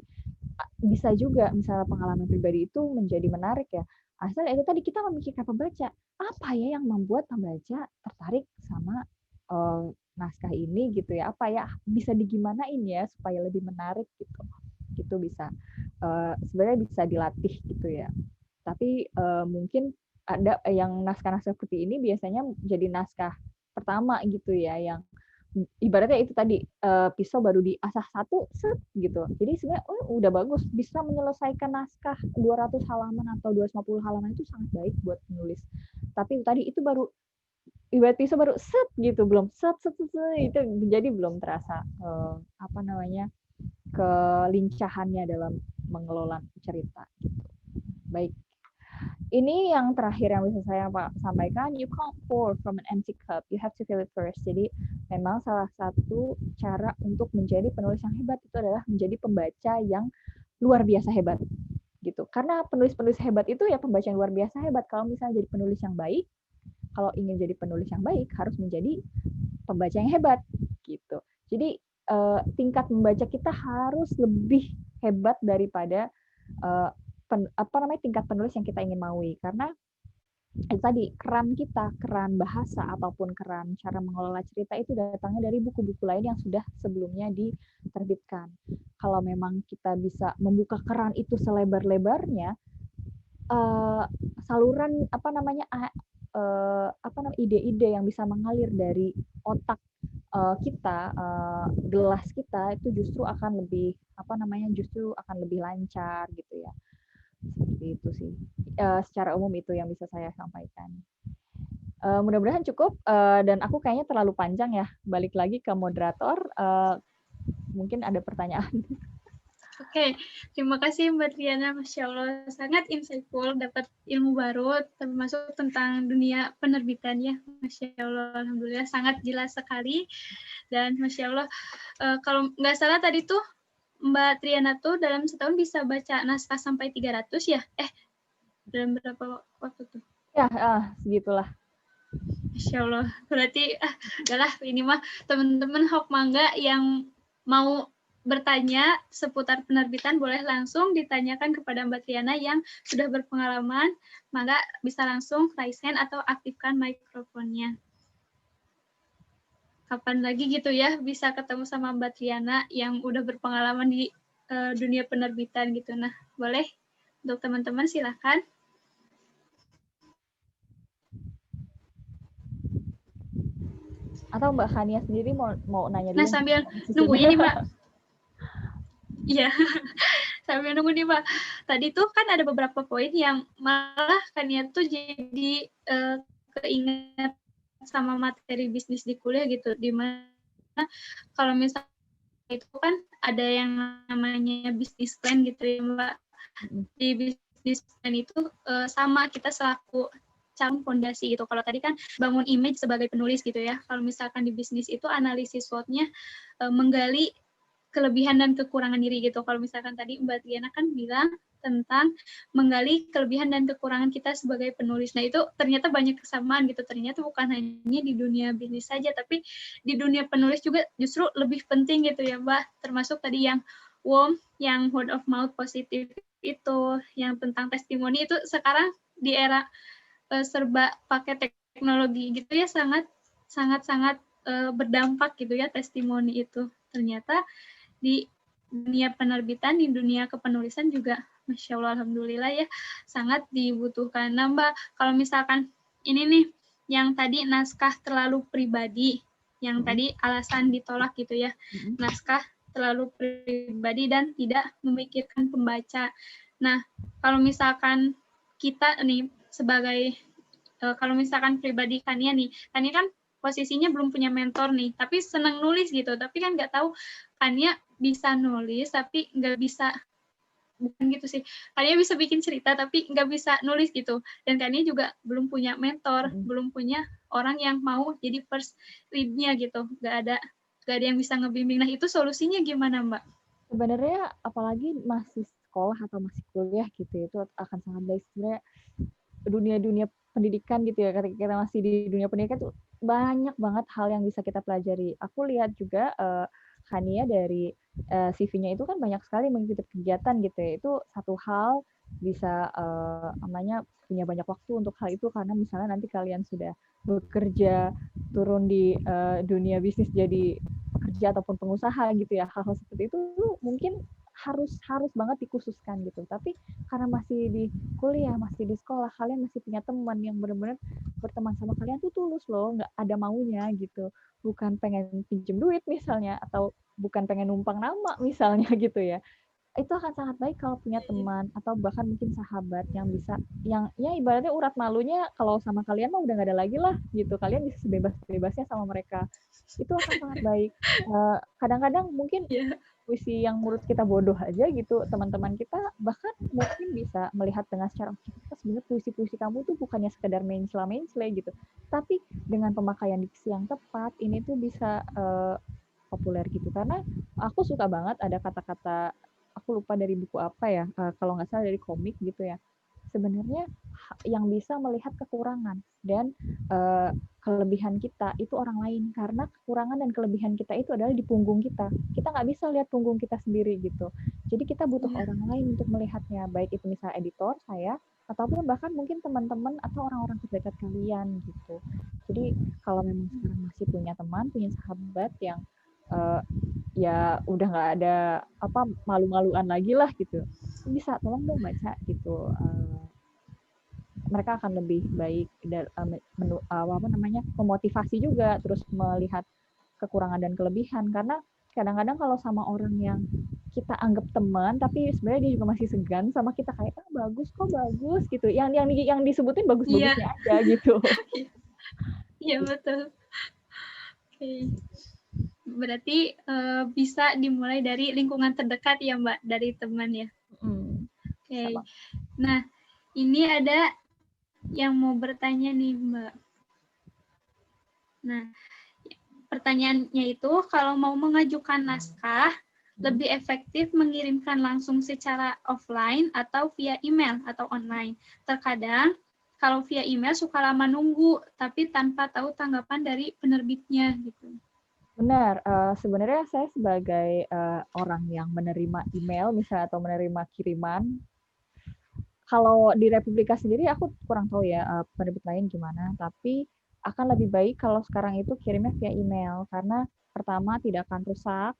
Bisa juga misalnya pengalaman pribadi itu menjadi menarik ya. Asal itu tadi kita memikirkan pembaca, apa ya yang membuat pembaca tertarik sama naskah ini gitu ya. Apa ya bisa digimanain ya supaya lebih menarik gitu. Itu bisa sebenarnya bisa dilatih gitu ya. Tapi mungkin ada yang naskah-naskah seperti ini biasanya jadi naskah pertama gitu ya, yang ibaratnya itu tadi pisau baru diasah satu set gitu. Jadi sebenarnya udah bagus, bisa menyelesaikan naskah 200 halaman atau 250 halaman itu sangat baik buat penulis. Tapi tadi itu baru ibarat pisau baru set gitu, belum set itu jadi belum terasa kelincahannya dalam mengelola cerita gitu. Baik. Ini yang terakhir yang bisa saya sampaikan, you can't pour from an empty cup, you have to fill it first. Jadi memang salah satu cara untuk menjadi penulis yang hebat itu adalah menjadi pembaca yang luar biasa hebat gitu. Karena penulis-penulis hebat itu ya pembaca yang luar biasa hebat. Kalau misalnya jadi penulis yang baik, kalau ingin jadi penulis yang baik harus menjadi pembaca yang hebat gitu. Jadi tingkat membaca kita harus lebih hebat daripada tingkat penulis yang kita ingin maui, karena itu tadi keran bahasa ataupun keran cara mengelola cerita itu datangnya dari buku-buku lain yang sudah sebelumnya diterbitkan. Kalau memang kita bisa membuka keran itu selebar-lebarnya, saluran ide-ide yang bisa mengalir dari otak kita, gelas kita itu justru akan lebih lancar gitu ya. Seperti itu sih. Secara umum itu yang bisa saya sampaikan. Mudah-mudahan cukup, dan aku kayaknya terlalu panjang ya. Balik lagi ke moderator, mungkin ada pertanyaan. Oke, terima kasih Mbak Triana, Masya Allah, sangat insightful, dapat ilmu baru, termasuk tentang dunia penerbitan ya, Masya Allah, Alhamdulillah, sangat jelas sekali, dan Masya Allah, kalau nggak salah tadi tuh, Mbak Triana tuh dalam setahun bisa baca naskah sampai 300 ya? Dalam berapa waktu tuh? Ya, segitulah. Masya Allah, berarti udahlah ini mah teman-teman Hok Mangga yang mau bertanya seputar penerbitan boleh langsung ditanyakan kepada Mbak Triana yang sudah berpengalaman, maka bisa langsung raise hand atau aktifkan mikrofonnya. Kapan lagi gitu ya bisa ketemu sama Mbak Triana yang udah berpengalaman di dunia penerbitan gitu. Nah, boleh untuk teman-teman silakan. Atau Mbak Khania sendiri mau nanya dulu? Nah, sambil nunggu ini, Mbak. Iya, sambil nunggu nih, Mbak. Tadi tuh kan ada beberapa poin yang malah Khania tuh jadi keinget sama materi bisnis di kuliah gitu, di mana kalau misalnya itu kan ada yang namanya bisnis plan gitu ya, Mbak. Di bisnis plan itu sama kita selaku calon fondasi gitu. Kalau tadi kan bangun image sebagai penulis gitu ya. Kalau misalkan di bisnis itu analisis SWOT-nya menggali kelebihan dan kekurangan diri gitu. Kalau misalkan tadi Mbak Triana kan bilang tentang menggali kelebihan dan kekurangan kita sebagai penulis. Nah, itu ternyata banyak kesamaan gitu. Ternyata bukan hanya di dunia bisnis saja, tapi di dunia penulis juga justru lebih penting gitu ya, Mbak. Termasuk tadi yang WOM, yang word of mouth positif itu, yang tentang testimoni itu sekarang di era serba pakai teknologi gitu ya, sangat berdampak gitu ya testimoni itu. Ternyata di dunia penerbitan, di dunia kepenulisan juga Masya Allah, Alhamdulillah ya, sangat dibutuhkan. Nah, Mbak, kalau misalkan ini nih, yang tadi naskah terlalu pribadi, yang tadi alasan ditolak gitu ya, naskah terlalu pribadi dan tidak memikirkan pembaca. Nah, kalau misalkan kita nih sebagai, kalau misalkan pribadi Kania nih, Kania kan posisinya belum punya mentor nih, tapi senang nulis gitu, tapi kan nggak tahu Kania bisa nulis tapi nggak bisa, bukan gitu sih, Kania bisa bikin cerita tapi nggak bisa nulis gitu, dan Kania juga belum punya mentor, belum punya orang yang mau jadi first lead-nya gitu, nggak ada yang bisa ngebimbing. Nah, itu solusinya gimana, Mbak? Sebenarnya apalagi masih sekolah atau masih kuliah gitu, itu akan sangat baik. Sebenarnya dunia pendidikan gitu ya, ketika kita masih di dunia pendidikan tuh banyak banget hal yang bisa kita pelajari. Aku lihat juga Hania dari CV-nya itu kan banyak sekali mengikuti kegiatan gitu ya. Itu satu hal bisa namanya punya banyak waktu untuk hal itu, karena misalnya nanti kalian sudah bekerja turun di dunia bisnis jadi pekerja ataupun pengusaha gitu ya, hal-hal seperti itu mungkin harus banget dikhususkan gitu. Tapi karena masih di kuliah, masih di sekolah, kalian masih punya teman yang benar-benar berteman sama kalian tuh tulus loh, nggak ada maunya gitu, bukan pengen pinjem duit misalnya, atau bukan pengen numpang nama misalnya gitu ya. Itu akan sangat baik kalau punya teman atau bahkan mungkin sahabat yang bisa, yang ya ibaratnya urat malunya kalau sama kalian mah udah nggak ada lagi lah gitu, kalian bisa sebebas-bebasnya sama mereka. Itu akan sangat baik. Kadang-kadang mungkin puisi yang menurut kita bodoh aja gitu, teman-teman kita bahkan mungkin bisa melihat dengan secara sebenarnya puisi-puisi kamu tuh bukannya sekedar mencela gitu, tapi dengan pemakaian diksi yang tepat ini tuh bisa populer gitu. Karena aku suka banget ada kata-kata, aku lupa dari buku apa ya, kalau nggak salah dari komik gitu ya. Sebenarnya yang bisa melihat kekurangan dan kelebihan kita itu orang lain, karena kekurangan dan kelebihan kita itu adalah di punggung kita. Kita nggak bisa lihat punggung kita sendiri gitu. Jadi kita butuh orang lain untuk melihatnya, baik itu misalnya editor, saya, ataupun bahkan mungkin teman-teman atau orang-orang terdekat kalian gitu. Jadi kalau memang sekarang masih punya teman, punya sahabat yang ya udah nggak ada apa malu-maluan lagi lah gitu, bisa tolong dong baca gitu. Mereka akan lebih baik dan memotivasi juga, terus melihat kekurangan dan kelebihan. Karena kadang-kadang kalau sama orang yang kita anggap teman tapi sebenarnya dia juga masih segan sama kita, kayak bagus gitu, yang disebutin bagus-bagusnya aja gitu. Iya betul. Oke. Berarti bisa dimulai dari lingkungan terdekat ya Mbak, dari teman ya. Oke. Sama. Nah, ini ada yang mau bertanya nih Mbak. Nah, pertanyaannya itu kalau mau mengajukan naskah, lebih efektif mengirimkan langsung secara offline atau via email atau online. Terkadang kalau via email suka lama nunggu, tapi tanpa tahu tanggapan dari penerbitnya gitu. Benar, sebenarnya saya sebagai orang yang menerima email misalnya atau menerima kiriman, kalau di Republika sendiri aku kurang tahu ya penerbit lain gimana, tapi akan lebih baik kalau sekarang itu kirimnya via email karena pertama tidak akan rusak,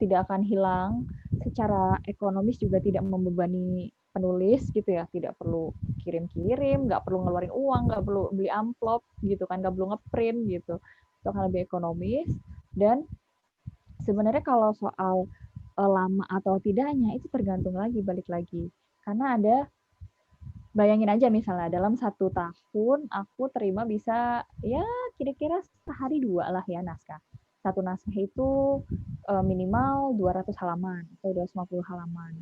tidak akan hilang, secara ekonomis juga tidak membebani penulis gitu ya, tidak perlu kirim-kirim, nggak perlu ngeluarin uang, nggak perlu beli amplop gitu kan, nggak perlu ngeprint gitu, itu akan lebih ekonomis. Dan sebenarnya kalau soal lama atau tidaknya itu tergantung lagi, balik lagi, karena ada bayangin aja misalnya dalam 1 tahun aku terima bisa ya kira-kira sehari 2 lah ya naskah. 1 naskah itu minimal 200 halaman atau 250 halaman.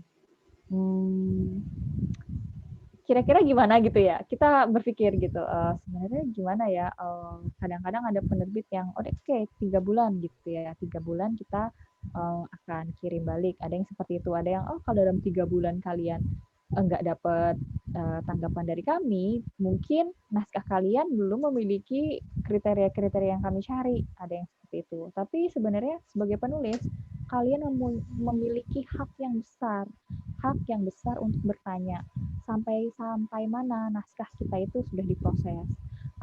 Kira-kira gimana gitu ya? Kita berpikir gitu, sebenarnya gimana ya? Kadang-kadang ada penerbit yang oke 3 bulan gitu ya, 3 bulan kita akan kirim balik. Ada yang seperti itu, ada yang kalau dalam 3 bulan kalian nggak dapat tanggapan dari kami, mungkin naskah kalian belum memiliki kriteria-kriteria yang kami cari. Ada yang seperti itu. Tapi sebenarnya sebagai penulis, kalian memiliki hak yang besar untuk bertanya sampai mana naskah kita itu sudah diproses,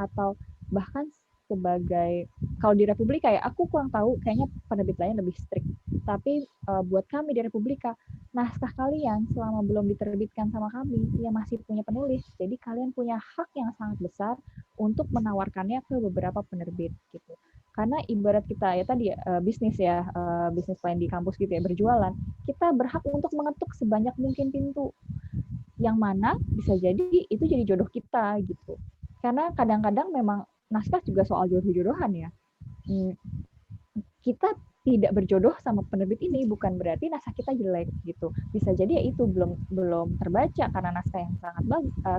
atau bahkan sebagai kalau di Republika ya aku kurang tahu, kayaknya penerbit lain lebih strict, tapi buat kami di Republika naskah kalian selama belum diterbitkan sama kami ya masih punya penulis, jadi kalian punya hak yang sangat besar untuk menawarkannya ke beberapa penerbit gitu. Karena ibarat kita ya tadi bisnis ya, bisnis lain di kampus gitu ya, berjualan, kita berhak untuk mengetuk sebanyak mungkin pintu yang mana bisa jadi itu jadi jodoh kita gitu. Karena kadang-kadang memang naskah juga soal jodoh-jodohan ya. Kita tidak berjodoh sama penerbit ini bukan berarti naskah kita jelek gitu. Bisa jadi ya itu belum terbaca karena naskah yang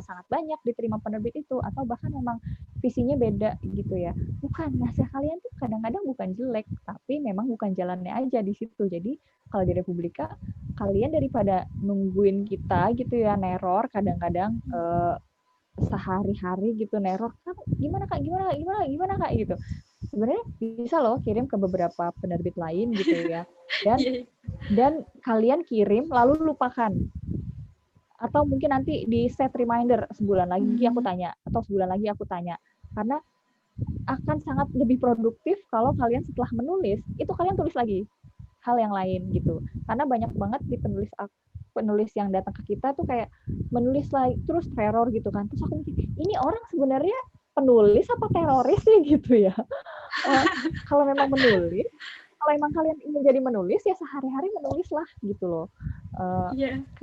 sangat banyak diterima penerbit itu, atau bahkan memang visinya beda gitu ya. Bukan, naskah kalian tuh kadang-kadang bukan jelek, tapi memang bukan jalannya aja di situ. Jadi kalau di Republika kalian daripada nungguin kita gitu ya, neror kadang-kadang sehari-hari gitu neror, gimana kak gitu. Sebenarnya bisa loh kirim ke beberapa penerbit lain gitu ya, dan kalian kirim lalu lupakan, atau mungkin nanti di set reminder sebulan lagi aku tanya, atau sebulan lagi aku tanya, karena akan sangat lebih produktif kalau kalian setelah menulis itu kalian tulis lagi hal yang lain gitu. Karena banyak banget di penulis yang datang ke kita tuh kayak menulis lagi terus teror gitu kan. Terus aku mikir, ini orang sebenarnya penulis apa teroris sih gitu ya. Kalau memang menulis, kalau emang kalian ingin jadi menulis ya sehari-hari menulis lah gitu loh.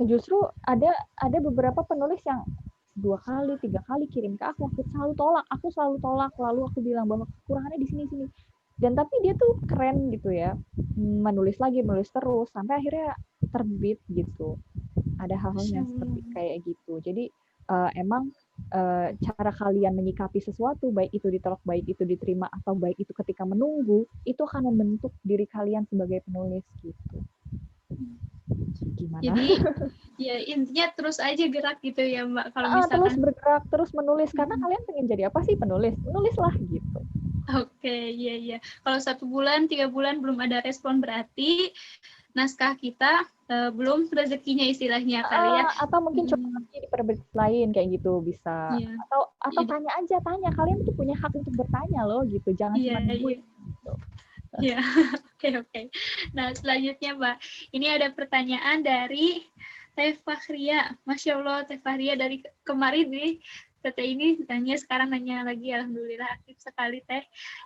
Justru ada beberapa penulis yang 2 kali, 3 kali kirim ke aku selalu tolak, lalu aku bilang bahwa kekurangannya di sini. Dan tapi dia tuh keren gitu ya, menulis terus sampai akhirnya terbit gitu. Ada hal-hal yang seperti kayak gitu. Jadi emang cara kalian menyikapi sesuatu, baik itu ditolak, baik itu diterima, atau baik itu ketika menunggu, itu akan membentuk diri kalian sebagai penulis gitu. Gimana? Jadi ya intinya terus aja gerak gitu ya Mbak. Kalau misalkan terus bergerak, terus menulis, karena kalian pengen jadi apa sih penulis? Menulislah gitu. Oke, iya. Kalau 1 bulan, 3 bulan belum ada respon berarti naskah kita belum rezekinya istilahnya kali ya. Atau mungkin coba lagi di penerbit lain kayak gitu bisa. Atau tanya kalian tuh punya hak untuk bertanya loh gitu, jangan cuma nungguin gitu. Iya, oke. Nah selanjutnya Mbak, ini ada pertanyaan dari Teh Fahria. Masya Allah, Teh Fahria dari kemarin nih. Teteh ini tanya, sekarang nanya lagi, alhamdulillah aktif sekali Teh.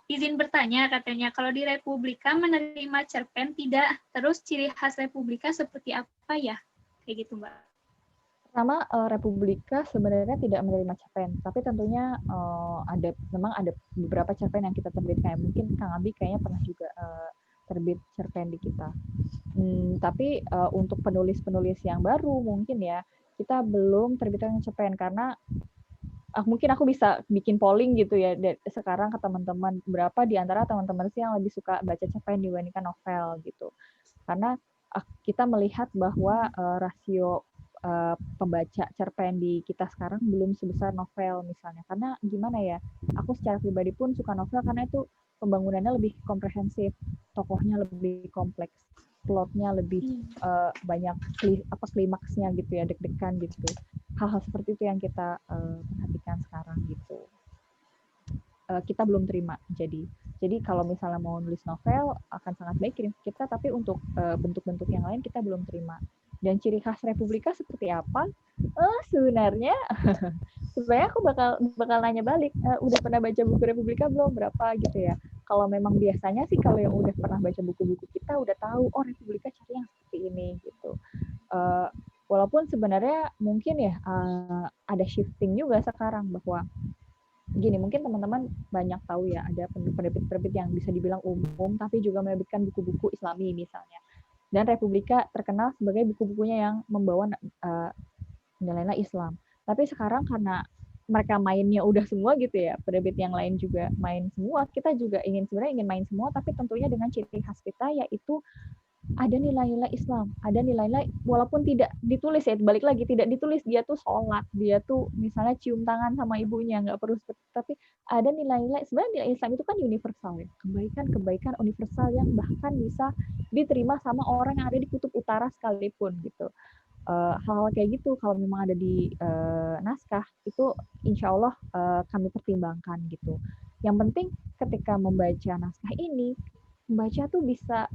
Izin bertanya katanya, kalau di Republika menerima cerpen tidak, terus ciri khas Republika seperti apa ya? Kayak gitu Mbak. Pertama, Republika sebenarnya tidak menerima cerpen, tapi tentunya memang ada beberapa cerpen yang kita terbitkan. Mungkin Kang Abi kayaknya pernah juga terbit cerpen di kita. Tapi untuk penulis-penulis yang baru mungkin ya kita belum terbitkan cerpen karena mungkin aku bisa bikin polling gitu ya sekarang ke teman-teman, berapa di antara teman-teman sih yang lebih suka baca cerpen dibandingkan novel gitu. Karena kita melihat bahwa rasio pembaca cerpen di kita sekarang belum sebesar novel misalnya. Karena gimana ya, aku secara pribadi pun suka novel karena itu pembangunannya lebih komprehensif, tokohnya lebih kompleks, plotnya lebih banyak klimaksnya gitu ya, deg-degan gitu. Hal-hal seperti itu yang kita perhatikan sekarang gitu. Kita belum terima. Jadi kalau misalnya mau nulis novel akan sangat baik kirim ke kita, tapi untuk bentuk-bentuk yang lain kita belum terima. Dan ciri khas Republika seperti apa? Sebenarnya aku bakal nanya balik. Udah pernah baca buku Republika belum? Berapa gitu ya? Kalau memang biasanya sih kalau yang udah pernah baca buku-buku kita udah tahu Republika cari yang seperti ini gitu. Walaupun sebenarnya mungkin ya ada shifting juga sekarang bahwa gini, mungkin teman-teman banyak tahu ya ada penerbit-penerbit yang bisa dibilang umum tapi juga menerbitkan buku-buku Islami misalnya. Dan Republika terkenal sebagai buku-bukunya yang membawa nilai-nilai Islam. Tapi sekarang karena mereka mainnya udah semua gitu ya, penerbit yang lain juga main semua, kita juga sebenarnya ingin main semua tapi tentunya dengan ciri khas kita yaitu ada nilai-nilai Islam, ada nilai-nilai walaupun tidak ditulis ya, balik lagi tidak ditulis, dia tuh sholat, dia tuh misalnya cium tangan sama ibunya, nggak perlu seperti, tapi ada nilai-nilai, sebenarnya nilai Islam itu kan universal ya, kebaikan-kebaikan universal yang bahkan bisa diterima sama orang yang ada di kutub utara sekalipun gitu. Hal-hal kayak gitu kalau memang ada di naskah itu insya Allah kami pertimbangkan gitu. Yang penting ketika membaca naskah ini, membaca tuh bisa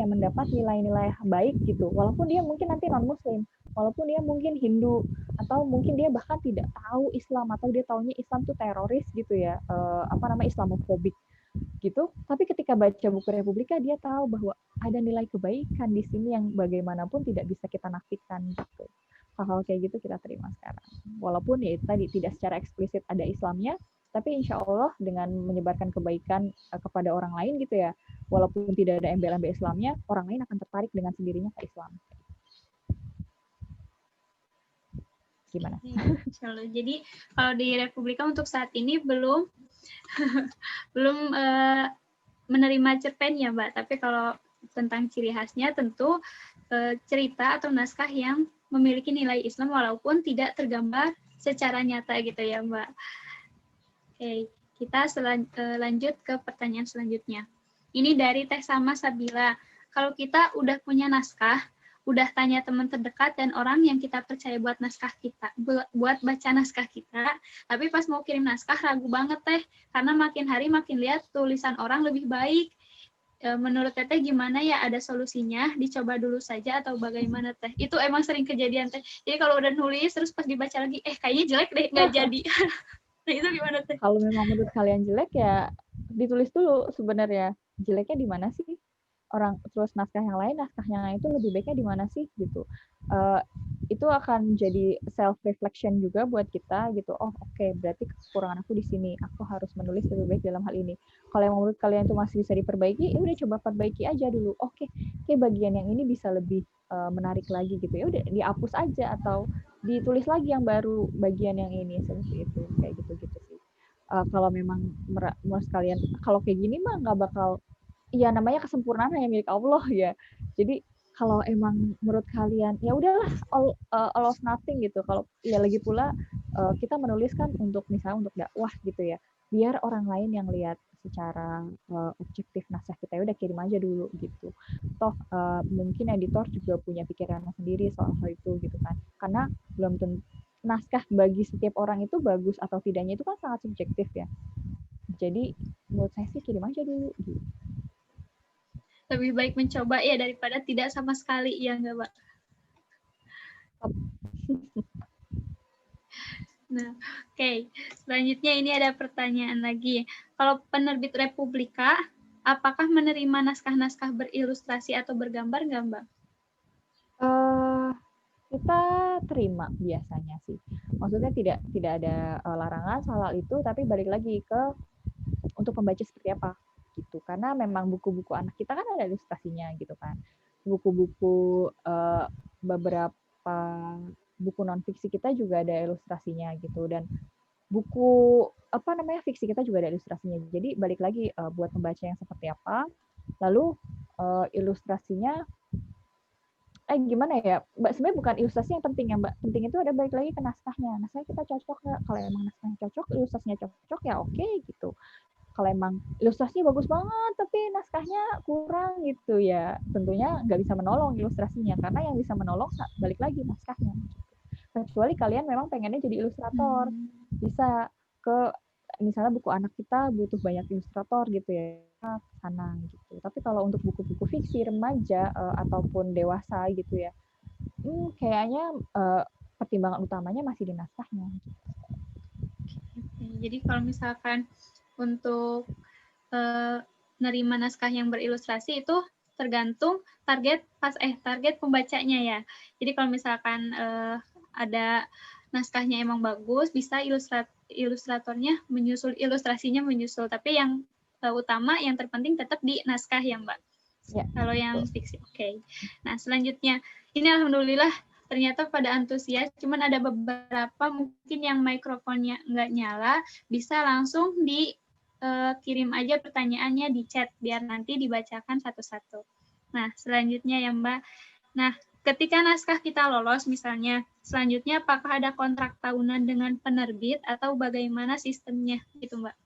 mendapat nilai-nilai baik gitu, walaupun dia mungkin nanti non muslim, walaupun dia mungkin Hindu, atau mungkin dia bahkan tidak tahu Islam, atau dia taunya Islam tuh teroris gitu ya, Islamofobik gitu, tapi ketika baca buku Republika dia tahu bahwa ada nilai kebaikan di sini yang bagaimanapun tidak bisa kita nafikan gitu. Hal-hal kayak gitu kita terima sekarang, walaupun ya tadi tidak secara eksplisit ada Islamnya, tapi insya Allah dengan menyebarkan kebaikan kepada orang lain gitu ya, walaupun tidak ada embel-embel Islamnya, orang lain akan tertarik dengan sendirinya ke Islam. Gimana? Jadi kalau di Republika untuk saat ini belum menerima cerpen ya Mbak, tapi kalau tentang ciri khasnya tentu cerita atau naskah yang memiliki nilai Islam walaupun tidak tergambar secara nyata gitu ya Mbak. Oke, kita lanjut ke pertanyaan selanjutnya. Ini dari Teh Sama Sabila. Kalau kita udah punya naskah, udah tanya teman terdekat dan orang yang kita percaya buat baca naskah kita, tapi pas mau kirim naskah ragu banget Teh, karena makin hari makin lihat tulisan orang lebih baik. Menurut Teteh gimana ya, ada solusinya? Dicoba dulu saja atau bagaimana Teh? Itu emang sering kejadian Teh. Jadi kalau udah nulis terus pas dibaca lagi, kayaknya jelek deh, nggak jadi. Nah itu gimana Teh? Kalau memang menurut kalian jelek ya ditulis dulu sebenarnya jeleknya di mana sih, orang terus naskah yang lain naskahnya itu lebih baiknya di mana sih gitu. Itu akan jadi self reflection juga buat kita gitu. Oh oke, berarti kekurangan aku di sini, aku harus menulis lebih baik dalam hal ini. Kalau yang menurut kalian itu masih bisa diperbaiki, ya udah coba perbaiki aja dulu. Oke, bagian yang ini bisa lebih menarik lagi gitu, ya udah dihapus aja atau ditulis lagi yang baru bagian yang ini, seperti itu, kayak gitu-gitu sih. Kalau memang menurut kalian kalau kayak gini mah nggak bakal, ya namanya kesempurnaan hanya milik Allah ya. Jadi kalau emang menurut kalian ya udahlah all of nothing gitu. Kalau ya lagi pula kita menulis kan untuk misalnya untuk dakwah gitu ya. Biar orang lain yang lihat secara objektif naskah kita, ya udah kirim aja dulu gitu. Toh mungkin editor juga punya pikirannya sendiri soal hal itu gitu kan. Karena belum tentu naskah bagi setiap orang itu bagus atau tidaknya itu kan sangat subjektif ya. Jadi menurut saya sih kirim aja dulu gitu. Lebih baik mencoba ya daripada tidak sama sekali, ya nggak Mbak? Nah, oke. Selanjutnya ini ada pertanyaan lagi. Kalau penerbit Republika, apakah menerima naskah-naskah berilustrasi atau bergambar nggak Mbak? Kita terima biasanya sih. Maksudnya tidak ada larangan soal itu, tapi balik lagi ke untuk pembaca seperti apa. gitu. Karena memang buku-buku anak kita kan ada ilustrasinya gitu kan. Buku-buku beberapa buku non fiksi kita juga ada ilustrasinya gitu, dan buku fiksi kita juga ada ilustrasinya. Jadi balik lagi buat pembaca yang seperti apa, lalu ilustrasinya gimana ya Mbak, sebenarnya bukan ilustrasi yang penting ya Mbak, penting itu ada balik lagi ke naskahnya. Naskahnya kita cocok nggak? Kalau emang naskahnya cocok, ilustrasinya cocok ya oke gitu. Kalau emang ilustrasinya bagus banget tapi naskahnya kurang gitu ya tentunya nggak bisa menolong ilustrasinya, karena yang bisa menolong balik lagi naskahnya. Kecuali kalian memang pengennya jadi ilustrator, bisa ke misalnya buku anak kita butuh banyak ilustrator gitu ya ke sana gitu. Tapi kalau untuk buku-buku fiksi remaja ataupun dewasa gitu ya, kayaknya pertimbangan utamanya masih di naskahnya. Gitu. Jadi kalau misalkan untuk nerima naskah yang berilustrasi itu tergantung target pembacanya ya. Jadi kalau misalkan ada naskahnya emang bagus, bisa ilustratornya menyusul, ilustrasinya menyusul. Tapi yang utama, yang terpenting tetap di naskah ya Mbak. Ya. Kalau yang fiksi, oke. Nah selanjutnya, ini alhamdulillah ternyata pada antusias, cuman ada beberapa mungkin yang mikrofonnya nggak nyala, bisa langsung dikirim aja pertanyaannya di chat, biar nanti dibacakan satu-satu. Nah selanjutnya ya Mbak, nah ketika naskah kita lolos misalnya, selanjutnya apakah ada kontrak tahunan dengan penerbit atau bagaimana sistemnya gitu Mbak?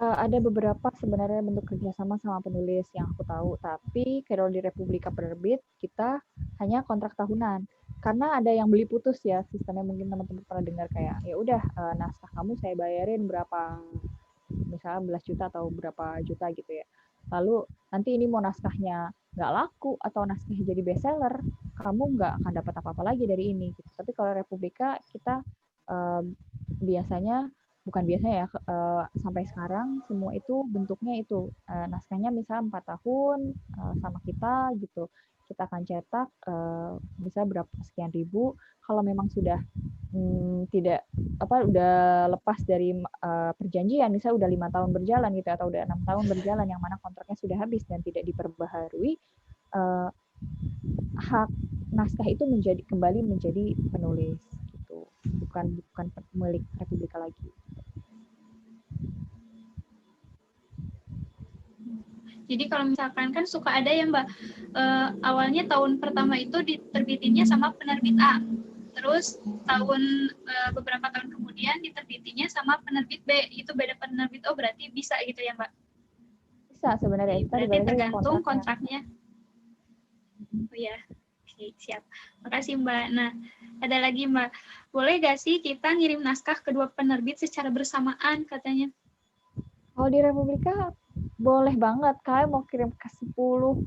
Ada beberapa sebenarnya bentuk kerjasama sama penulis yang aku tahu, tapi kalau di Republika Penerbit kita hanya kontrak tahunan. Karena ada yang beli putus ya, sistemnya mungkin teman-teman pernah dengar kayak, ya udah naskah kamu saya bayarin berapa, misalnya belas juta atau berapa juta gitu ya. Lalu nanti ini mau naskahnya nggak laku atau naskahnya jadi bestseller, kamu nggak akan dapat apa-apa lagi dari ini. Gitu. Tapi kalau Republika kita biasanya sampai sekarang semua itu bentuknya itu naskahnya misalnya 4 tahun sama kita gitu, kita akan cetak bisa berapa sekian ribu. Kalau memang sudah udah lepas dari perjanjian, misalnya udah 5 tahun berjalan gitu atau udah 6 tahun berjalan yang mana kontraknya sudah habis dan tidak diperbaharui, hak naskah itu kembali menjadi penulis gitu, bukan milik Republika lagi. Jadi kalau misalkan kan suka ada ya Mbak, awalnya tahun pertama itu diterbitinnya sama penerbit A, terus beberapa tahun kemudian diterbitinnya sama penerbit B, itu beda penerbit. Oh berarti bisa gitu ya Mbak? Bisa sebenarnya. Berarti tergantung kontraknya. Oh ya, oke, siap. Makasih Mbak. Nah, ada lagi Mbak, boleh gak sih kita ngirim naskah kedua penerbit secara bersamaan katanya? Kalau di Republika boleh banget, kalian mau kirim ke 10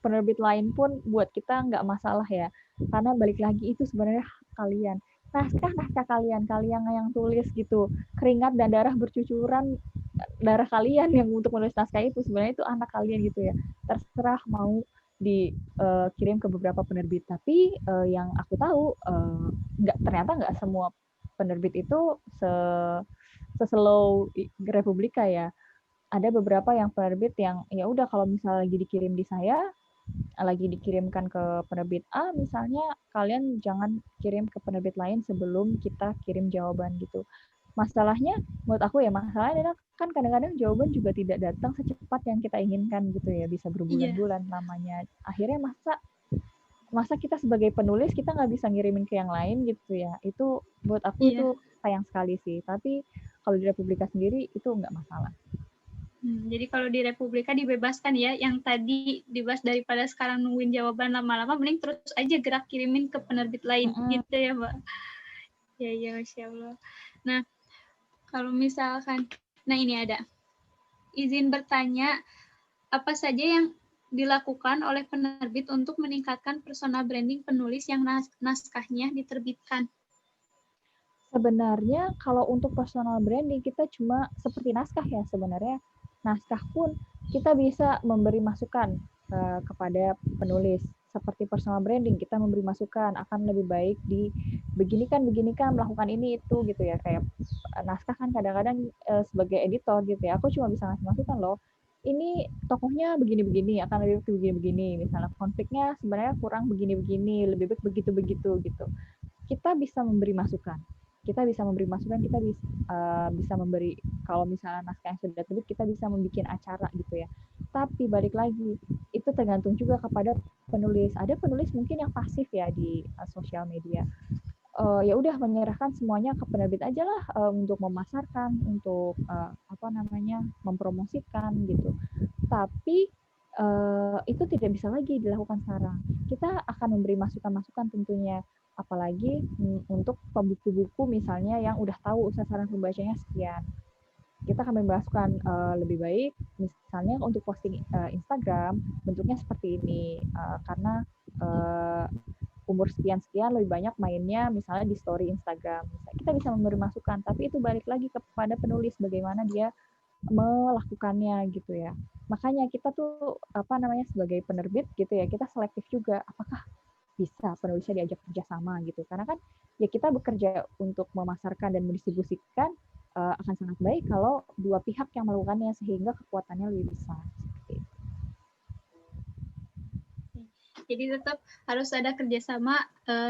penerbit lain pun buat kita nggak masalah ya. Karena balik lagi itu sebenarnya kalian. Naskah kalian yang tulis gitu. Keringat dan darah bercucuran, darah kalian yang untuk menulis naskah itu sebenarnya itu anak kalian gitu ya. Terserah mau dikirim ke beberapa penerbit. Tapi yang aku tahu ternyata nggak semua penerbit itu se-slow Republika ya. Ada beberapa yang penerbit yang ya udah kalau misalnya lagi dikirim di saya, lagi dikirimkan ke penerbit A misalnya, kalian jangan kirim ke penerbit lain sebelum kita kirim jawaban gitu. Masalahnya menurut aku ya, masalahnya kan kadang-kadang jawaban juga tidak datang secepat yang kita inginkan gitu ya, bisa berbulan-bulan lamanya. Akhirnya masa kita sebagai penulis kita nggak bisa ngirimin ke yang lain gitu ya. Itu buat aku itu sayang sekali sih. Tapi kalau di Republika sendiri itu nggak masalah. Jadi kalau di Republika dibebaskan ya, yang tadi dibahas daripada sekarang nungguin jawaban lama-lama, mending terus aja gerak kirimin ke penerbit lain gitu ya Mbak. Ya, Masya Allah. Nah, kalau misalkan, nah ini ada, izin bertanya, apa saja yang dilakukan oleh penerbit untuk meningkatkan personal branding penulis yang naskahnya diterbitkan? Sebenarnya kalau untuk personal branding kita cuma seperti naskah ya sebenarnya. Naskah pun kita bisa memberi masukan kepada penulis. Seperti personal branding, kita memberi masukan akan lebih baik di beginikan, melakukan ini itu gitu ya. Kayak naskah kan kadang-kadang sebagai editor gitu ya, aku cuma bisa ngasih masukan loh. ini tokohnya begini-begini, akan lebih baik begini-begini, misalnya konfliknya sebenarnya kurang begini-begini, lebih baik begitu-begitu gitu. Kita bisa memberi masukan. Kita bisa memberi, kalau misalnya naskah yang sudah terbit, kita bisa membuat acara gitu ya. Tapi balik lagi, itu tergantung juga kepada penulis. Ada penulis mungkin yang pasif ya di sosial media. Ya udah menyerahkan semuanya ke penerbit aja lah, untuk memasarkan, untuk mempromosikan gitu. Tapi itu tidak bisa lagi dilakukan sekarang. Kita akan memberi masukan-masukan tentunya, apalagi untuk pembuku-buku misalnya yang udah tahu sasaran pembacanya sekian. Kita akan membahaskan lebih baik, misalnya untuk posting Instagram bentuknya seperti ini, karena umur sekian-sekian lebih banyak mainnya misalnya di story Instagram. Kita bisa memberi masukan, tapi itu balik lagi kepada penulis bagaimana dia melakukannya gitu ya. Makanya kita tuh sebagai penerbit gitu ya, kita selektif juga apakah bisa penulisnya diajak kerjasama gitu. Karena kan ya kita bekerja untuk memasarkan dan mendistribusikan, akan sangat baik kalau dua pihak yang melakukannya sehingga kekuatannya lebih besar. Seperti itu. Jadi tetap harus ada kerjasama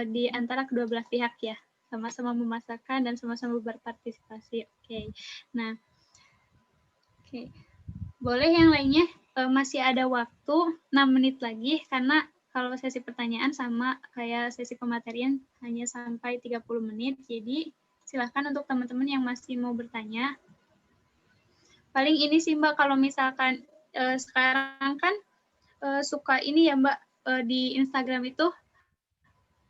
di antara kedua belah pihak ya, sama-sama memasarkan dan sama-sama berpartisipasi. Oke. Nah, oke. Boleh yang lainnya, masih ada waktu 6 menit lagi, karena kalau sesi pertanyaan sama kayak sesi pematerian hanya sampai 30 menit, jadi silahkan untuk teman-teman yang masih mau bertanya. Paling ini sih Mbak, kalau misalkan sekarang kan suka ini ya Mbak, di Instagram itu,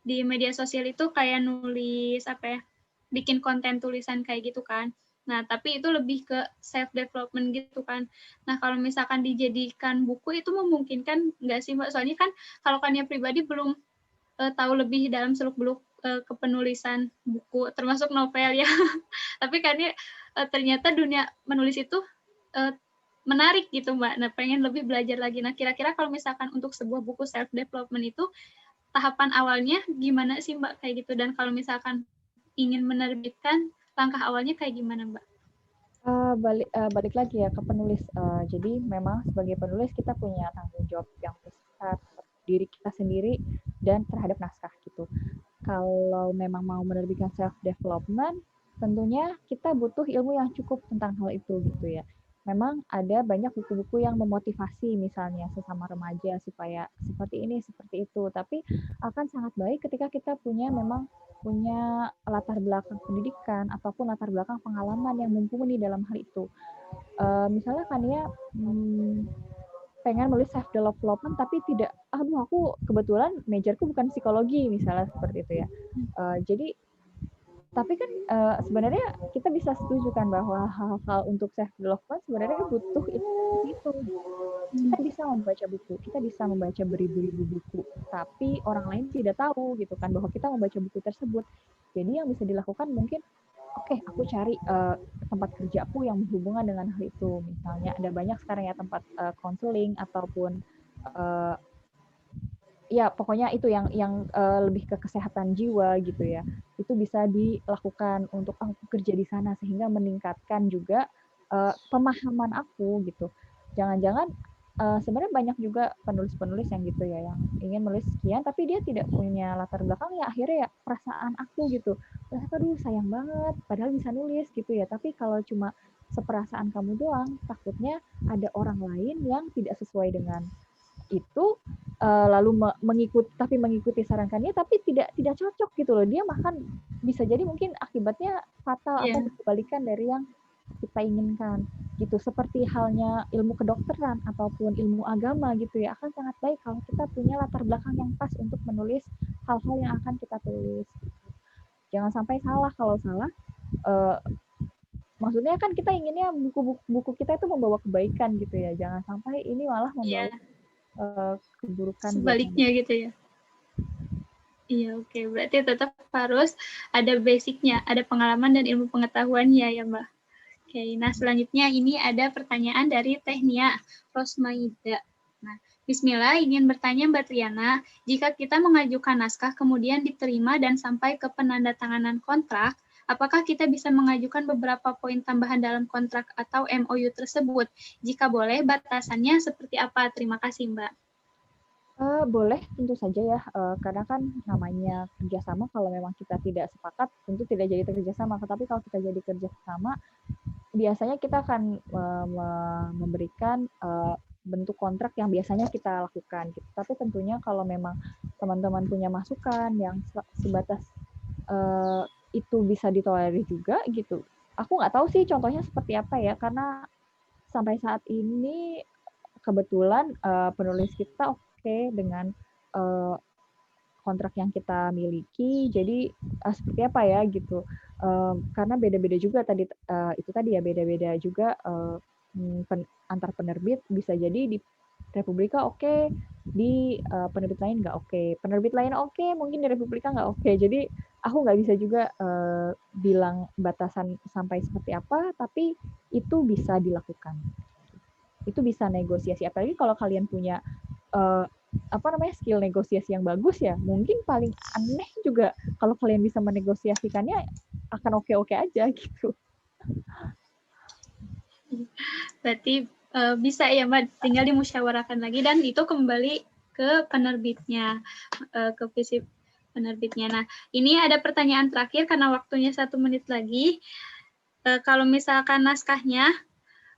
di media sosial itu kayak nulis bikin konten tulisan kayak gitu kan. Nah, tapi itu lebih ke self development gitu kan. Nah, kalau misalkan dijadikan buku itu memungkinkan nggak sih Mbak? Soalnya kan kalau Kania pribadi belum tahu lebih dalam seluk-beluk kepenulisan buku, termasuk novel ya. Tapi Kania ternyata dunia menulis itu menarik gitu Mbak. Nah, pengen lebih belajar lagi. Nah, kira-kira kalau misalkan untuk sebuah buku self development itu tahapan awalnya gimana sih Mbak kayak gitu, dan kalau misalkan ingin menerbitkan langkah awalnya kayak gimana Mbak? Balik lagi ya ke penulis. Jadi memang sebagai penulis kita punya tanggung jawab yang besar diri kita sendiri dan terhadap naskah gitu. Kalau memang mau menerbitkan self development, tentunya kita butuh ilmu yang cukup tentang hal itu gitu ya. Memang ada banyak buku-buku yang memotivasi misalnya sesama remaja supaya seperti ini, seperti itu. Tapi akan sangat baik ketika kita punya latar belakang pendidikan ataupun latar belakang pengalaman yang mumpuni dalam hal itu. Misalnya Kania pengen menulis self development tapi tidak, aku kebetulan majorku bukan psikologi misalnya seperti itu ya. Jadi tapi kan sebenarnya kita bisa setuju kan bahwa hal-hal untuk self development sebenarnya butuh itu. Kita bisa membaca buku, kita bisa membaca beribu-ribu buku, tapi orang lain tidak tahu gitu kan bahwa kita membaca buku tersebut. Jadi yang bisa dilakukan mungkin, oke, aku cari tempat kerjaku yang berhubungan dengan hal itu. Misalnya ada banyak sekarang ya tempat konseling ataupun ya pokoknya itu yang lebih ke kesehatan jiwa gitu ya. Itu bisa dilakukan untuk aku kerja di sana sehingga meningkatkan juga pemahaman aku gitu. Jangan-jangan sebenarnya banyak juga penulis-penulis yang gitu ya, yang ingin menulis sekian tapi dia tidak punya latar belakang, ya akhirnya ya perasaan aku gitu. Aduh sayang banget, padahal bisa nulis gitu ya. Tapi kalau cuma seperasaan kamu doang, takutnya ada orang lain yang tidak sesuai dengan itu, lalu mengikuti sarankannya tapi tidak cocok gitu loh. Dia bahkan bisa jadi mungkin akibatnya fatal atau kebalikan dari yang kita inginkan gitu. Seperti halnya ilmu kedokteran ataupun ilmu agama gitu ya, akan sangat baik kalau kita punya latar belakang yang pas untuk menulis hal-hal yang akan kita tulis. Jangan sampai salah. Kalau salah, maksudnya kan kita inginnya buku kita itu membawa kebaikan gitu ya. Jangan sampai ini malah membawa keburukan. Sebaliknya gitu ya. Iya, oke. Berarti tetap harus ada basicnya, ada pengalaman dan ilmu pengetahuannya ya Mbak. Oke, nah selanjutnya ini ada pertanyaan dari Tehnia Rosmaida. Nah, Bismillah, ingin bertanya Mbak Triana, jika kita mengajukan naskah kemudian diterima dan sampai ke penandatanganan kontrak, apakah kita bisa mengajukan beberapa poin tambahan dalam kontrak atau MOU tersebut? Jika boleh, batasannya seperti apa? Terima kasih, Mbak. Boleh, tentu saja ya, karena kan namanya kerjasama, kalau memang kita tidak sepakat, tentu tidak jadi kerjasama. Tetapi kalau kita jadi kerjasama, biasanya kita akan memberikan bentuk kontrak yang biasanya kita lakukan. Gitu. Tapi tentunya kalau memang teman-teman punya masukan yang sebatas itu bisa ditolerir juga gitu. Aku nggak tahu sih contohnya seperti apa ya, karena sampai saat ini kebetulan penulis kita oke dengan kontrak yang kita miliki, jadi seperti apa ya gitu. Karena beda-beda juga tadi itu tadi ya, beda-beda juga antar penerbit, bisa jadi di Republika oke, di penerbit lain nggak oke. Penerbit lain oke, mungkin di Republika nggak oke. Jadi aku nggak bisa juga bilang batasan sampai seperti apa, tapi itu bisa dilakukan. Itu bisa negosiasi. Apalagi kalau kalian punya skill negosiasi yang bagus ya, mungkin paling aneh juga kalau kalian bisa menegosiasikannya akan oke-oke aja gitu. Berarti bisa ya Mbak, tinggal dimusyawarahkan lagi dan itu kembali ke penerbitnya, ke visi penerbitnya. Nah, ini ada pertanyaan terakhir karena waktunya 1 menit lagi. Kalau misalkan naskahnya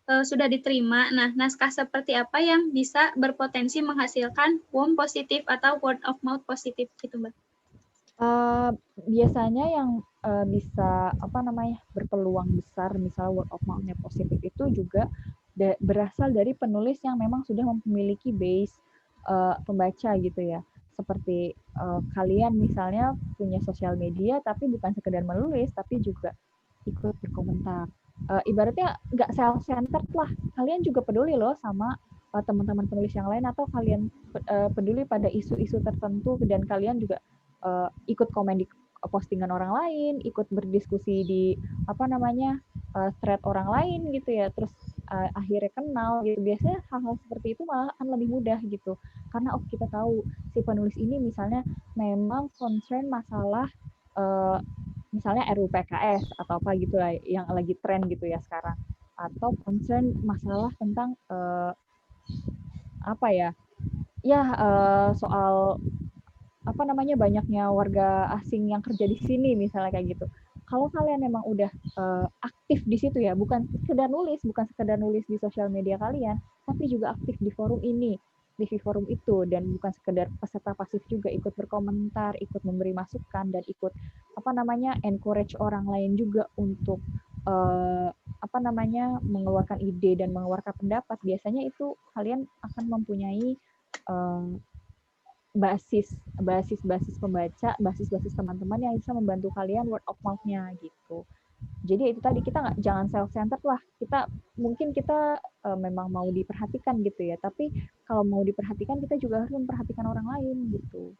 sudah diterima, nah naskah seperti apa yang bisa berpotensi menghasilkan WOM positif atau word of mouth positif gitu Mbak? Biasanya yang bisa berpeluang besar misalnya word of mouth-nya positif itu juga berasal dari penulis yang memang sudah memiliki base pembaca gitu ya. Seperti kalian misalnya punya sosial media tapi bukan sekedar menulis tapi juga ikut berkomentar. Ibaratnya nggak self-centered lah. Kalian juga peduli loh sama teman-teman penulis yang lain, atau kalian peduli pada isu-isu tertentu dan kalian juga ikut komen di postingan orang lain, ikut berdiskusi di thread orang lain gitu ya, terus akhirnya kenal gitu. Biasanya hal-hal seperti itu malah akan lebih mudah gitu, karena kita tahu si penulis ini misalnya memang concern masalah misalnya RUU PKS atau apa gitu lah yang lagi tren gitu ya sekarang, atau concern masalah tentang soal banyaknya warga asing yang kerja di sini misalnya kayak gitu. Kalau kalian memang udah aktif di situ ya, bukan sekedar nulis di sosial media kalian, tapi juga aktif di forum ini, di forum itu, dan bukan sekedar peserta pasif juga, ikut berkomentar, ikut memberi masukan, dan ikut encourage orang lain juga untuk mengeluarkan ide dan mengeluarkan pendapat. Biasanya itu kalian akan mempunyai basis pembaca, basis teman-teman yang bisa membantu kalian word of mouth-nya gitu. Jadi itu tadi, kita jangan self-centered lah. Mungkin kita memang mau diperhatikan gitu ya, tapi kalau mau diperhatikan kita juga harus memperhatikan orang lain gitu.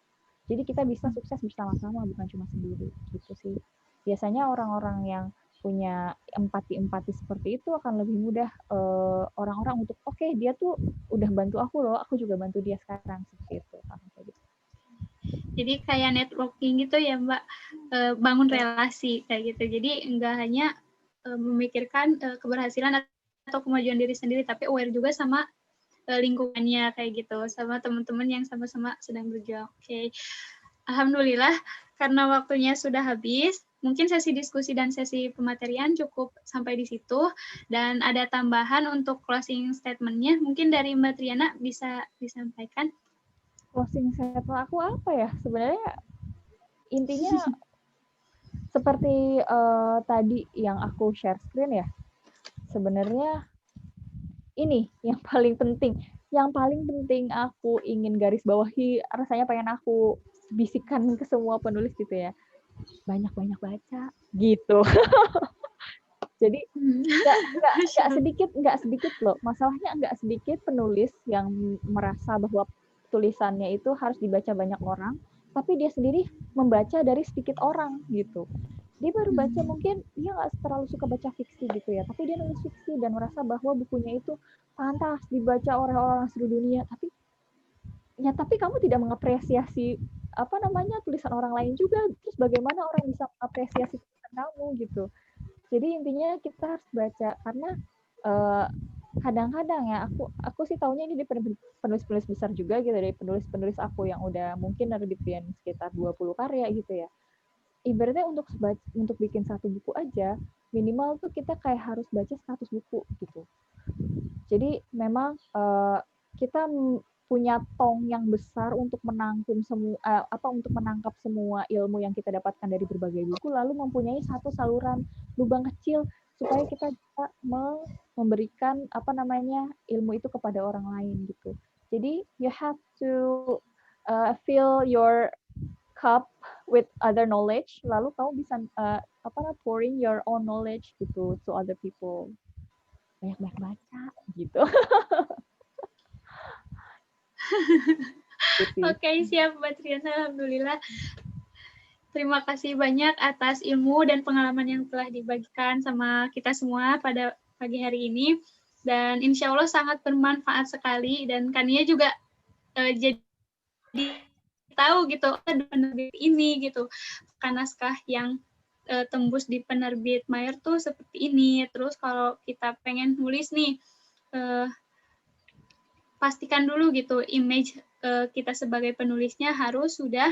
Jadi kita bisa sukses bersama-sama, bukan cuma sendiri gitu sih. Biasanya orang-orang yang punya empati seperti itu akan lebih mudah orang-orang untuk dia tuh udah bantu aku loh, aku juga bantu dia sekarang, seperti itu. Jadi kayak networking gitu ya Mbak, bangun relasi kayak gitu. Jadi enggak hanya memikirkan keberhasilan atau kemajuan diri sendiri, tapi aware juga sama lingkungannya kayak gitu, sama teman-teman yang sama-sama sedang berjuang. Oke. Alhamdulillah, karena waktunya sudah habis, mungkin sesi diskusi dan sesi pematerian cukup sampai di situ, dan ada tambahan untuk closing statement-nya, mungkin dari Mbak Triana bisa disampaikan. Closing statement aku apa ya? Sebenarnya intinya seperti tadi yang aku share screen ya, sebenarnya ini yang paling penting. Yang paling penting aku ingin garis bawahi, rasanya pengen aku bisikan ke semua penulis gitu ya. Banyak-banyak baca gitu. Jadi nggak sedikit loh. Masalahnya nggak sedikit penulis yang merasa bahwa tulisannya itu harus dibaca banyak orang, tapi dia sendiri membaca dari sedikit orang gitu. Dia baru baca, mungkin dia nggak terlalu suka baca fiksi gitu ya, tapi dia nulis fiksi dan merasa bahwa bukunya itu pantas dibaca oleh orang seluruh dunia. Tapi kamu tidak mengapresiasi tulisan orang lain juga. Terus bagaimana orang bisa mengapresiasi tulisan kamu gitu. Jadi intinya kita harus baca karena kadang-kadang ya aku sih taunya ini dari penulis-penulis besar juga gitu, dari penulis-penulis aku yang udah mungkin nerbitin sekitar 20 karya gitu ya. Ibaratnya untuk bikin satu buku aja minimal tuh kita kayak harus baca 100 buku gitu. Jadi memang kita punya tong yang besar untuk menangkum untuk menangkap semua ilmu yang kita dapatkan dari berbagai buku, lalu mempunyai satu saluran lubang kecil supaya kita bisa memberikan ilmu itu kepada orang lain gitu. Jadi you have to fill your cup with other knowledge, lalu kamu bisa pouring your own knowledge gitu to other people. Banyak-banyak baca gitu. Oke, siap Mbak Triana, alhamdulillah. Terima kasih banyak atas ilmu dan pengalaman yang telah dibagikan sama kita semua pada pagi hari ini. Dan insya Allah sangat bermanfaat sekali. Dan Kania juga jadi tahu gitu, ada penerbit ini gitu. Karena naskah yang tembus di penerbit Mayer tuh seperti ini. Terus kalau kita pengen nulis nih, pastikan dulu gitu image kita sebagai penulisnya harus sudah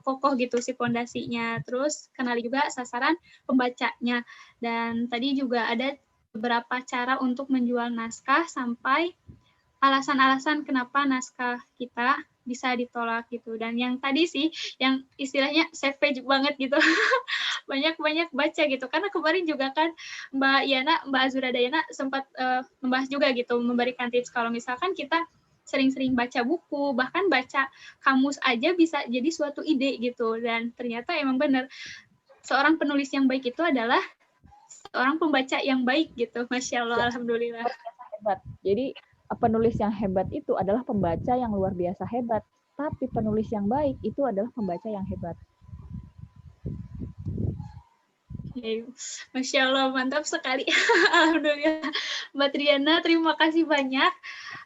kokoh gitu si pondasinya. Terus kenali juga sasaran pembacanya. Dan tadi juga ada beberapa cara untuk menjual naskah sampai alasan-alasan kenapa naskah kita bisa ditolak gitu. Dan yang tadi sih yang istilahnya savage banget gitu. Banyak-banyak baca gitu. Karena kemarin juga kan Mbak Azura Dayana sempat membahas juga gitu, memberikan tips kalau misalkan kita sering-sering baca buku, bahkan baca kamus aja bisa jadi suatu ide gitu. Dan ternyata emang benar, seorang penulis yang baik itu adalah seorang pembaca yang baik gitu. Masya Allah, alhamdulillah. Hebat. Jadi penulis yang hebat itu adalah pembaca yang luar biasa hebat. Tapi penulis yang baik itu adalah pembaca yang hebat. Masya Allah, mantap sekali. Alhamdulillah. Mbak Triana, terima kasih banyak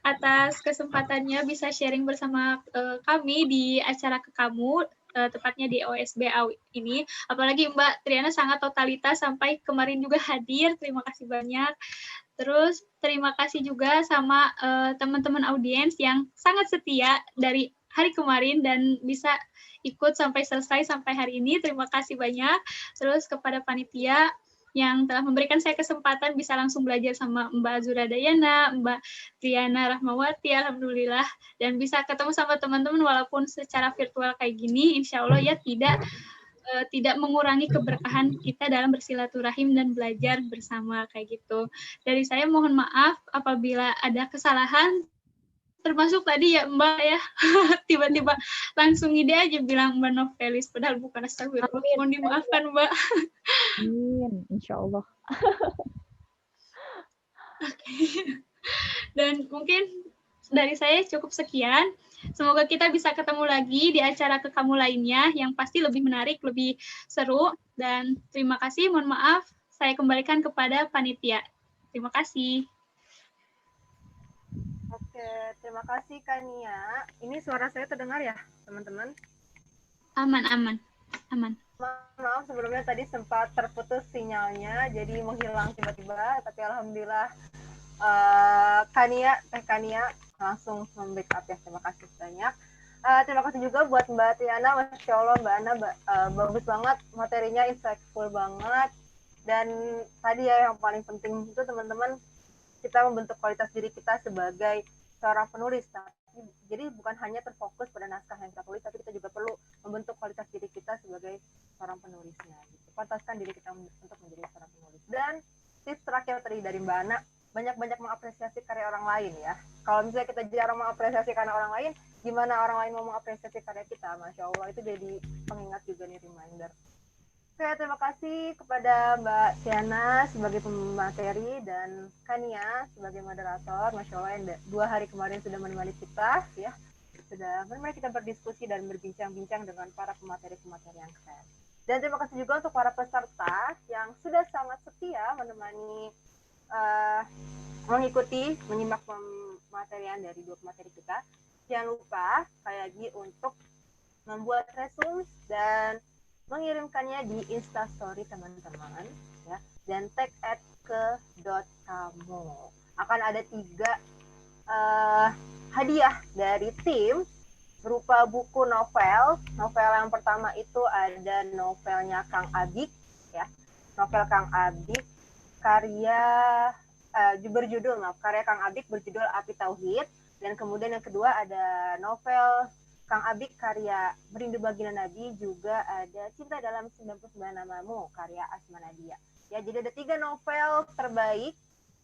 atas kesempatannya bisa sharing bersama kami di acara Ke Kamu, tepatnya di OSB ini. Apalagi Mbak Triana sangat totalitas sampai kemarin juga hadir. Terima kasih banyak. Terus terima kasih juga sama teman-teman audiens yang sangat setia dari hari kemarin dan bisa ikut sampai selesai sampai hari ini. Terima kasih banyak. Terus kepada panitia yang telah memberikan saya kesempatan bisa langsung belajar sama Mbak Azura Dayana, Mbak Triana Rahmawati, alhamdulillah, dan bisa ketemu sama teman-teman walaupun secara virtual kayak gini, insya Allah ya tidak mengurangi keberkahan kita dalam bersilaturahim dan belajar bersama kayak gitu. Dari saya mohon maaf apabila ada kesalahan, termasuk tadi ya Mbak ya, tiba-tiba langsung ide aja bilang Mbak Novelis, padahal bukan, astagfirullah. Mohon dimaafkan Mbak. Amin, insya Allah. Dan mungkin dari saya cukup sekian. Semoga kita bisa ketemu lagi di acara Ke Kamu lainnya yang pasti lebih menarik, lebih seru. Dan terima kasih, mohon maaf, saya kembalikan kepada panitia. Terima kasih. Oke, terima kasih Kania. Ini suara saya terdengar ya, teman-teman? Aman. Maaf sebelumnya tadi sempat terputus sinyalnya, jadi menghilang tiba-tiba. Tapi alhamdulillah Kania langsung membackup ya. Terima kasih banyak. Terima kasih juga buat Mbak Triana, Masya Allah Mbak Ana, bagus banget materinya, insightful banget. Dan tadi ya yang paling penting itu teman-teman, kita membentuk kualitas diri kita sebagai seorang penulis. Jadi bukan hanya terfokus pada naskah yang kita tulis, tapi kita juga perlu membentuk kualitas diri kita sebagai seorang penulisnya. Gitu. Kualitaskan diri kita untuk menjadi seorang penulis. Dan tips terakhir tadi dari Mbak Ana, banyak-banyak mengapresiasi karya orang lain ya. Kalau misalnya kita jarang mengapresiasi karya orang lain, gimana orang lain mau mengapresiasi karya kita? Masya Allah, itu jadi pengingat juga nih, reminder. Oke, terima kasih kepada Mbak Tiana sebagai pemateri dan Kania sebagai moderator. Masya Allah, yang 2 hari kemarin sudah menemani kita, ya. Sudah menemani kita berdiskusi dan berbincang-bincang dengan para pemateri-pemateri yang keren. Dan terima kasih juga untuk para peserta yang sudah sangat setia menemani, mengikuti, menyimak pematerian dari 2 pemateri kita. Jangan lupa, sekali lagi, untuk membuat resume dan mengirimkannya di Instastory teman-teman ya, dan tag @ke.kamu. Akan ada 3 hadiah dari tim berupa buku novel. Novel yang pertama itu ada novelnya Kang Abik ya. Novel Kang Abik karya karya Kang Abik berjudul Api Tauhid, dan kemudian yang kedua ada novel Kang Abik karya Merindu Baginda Nabi, juga ada Cinta Dalam 99 Namamu karya Asma Nadia. Ya, jadi ada 3 novel terbaik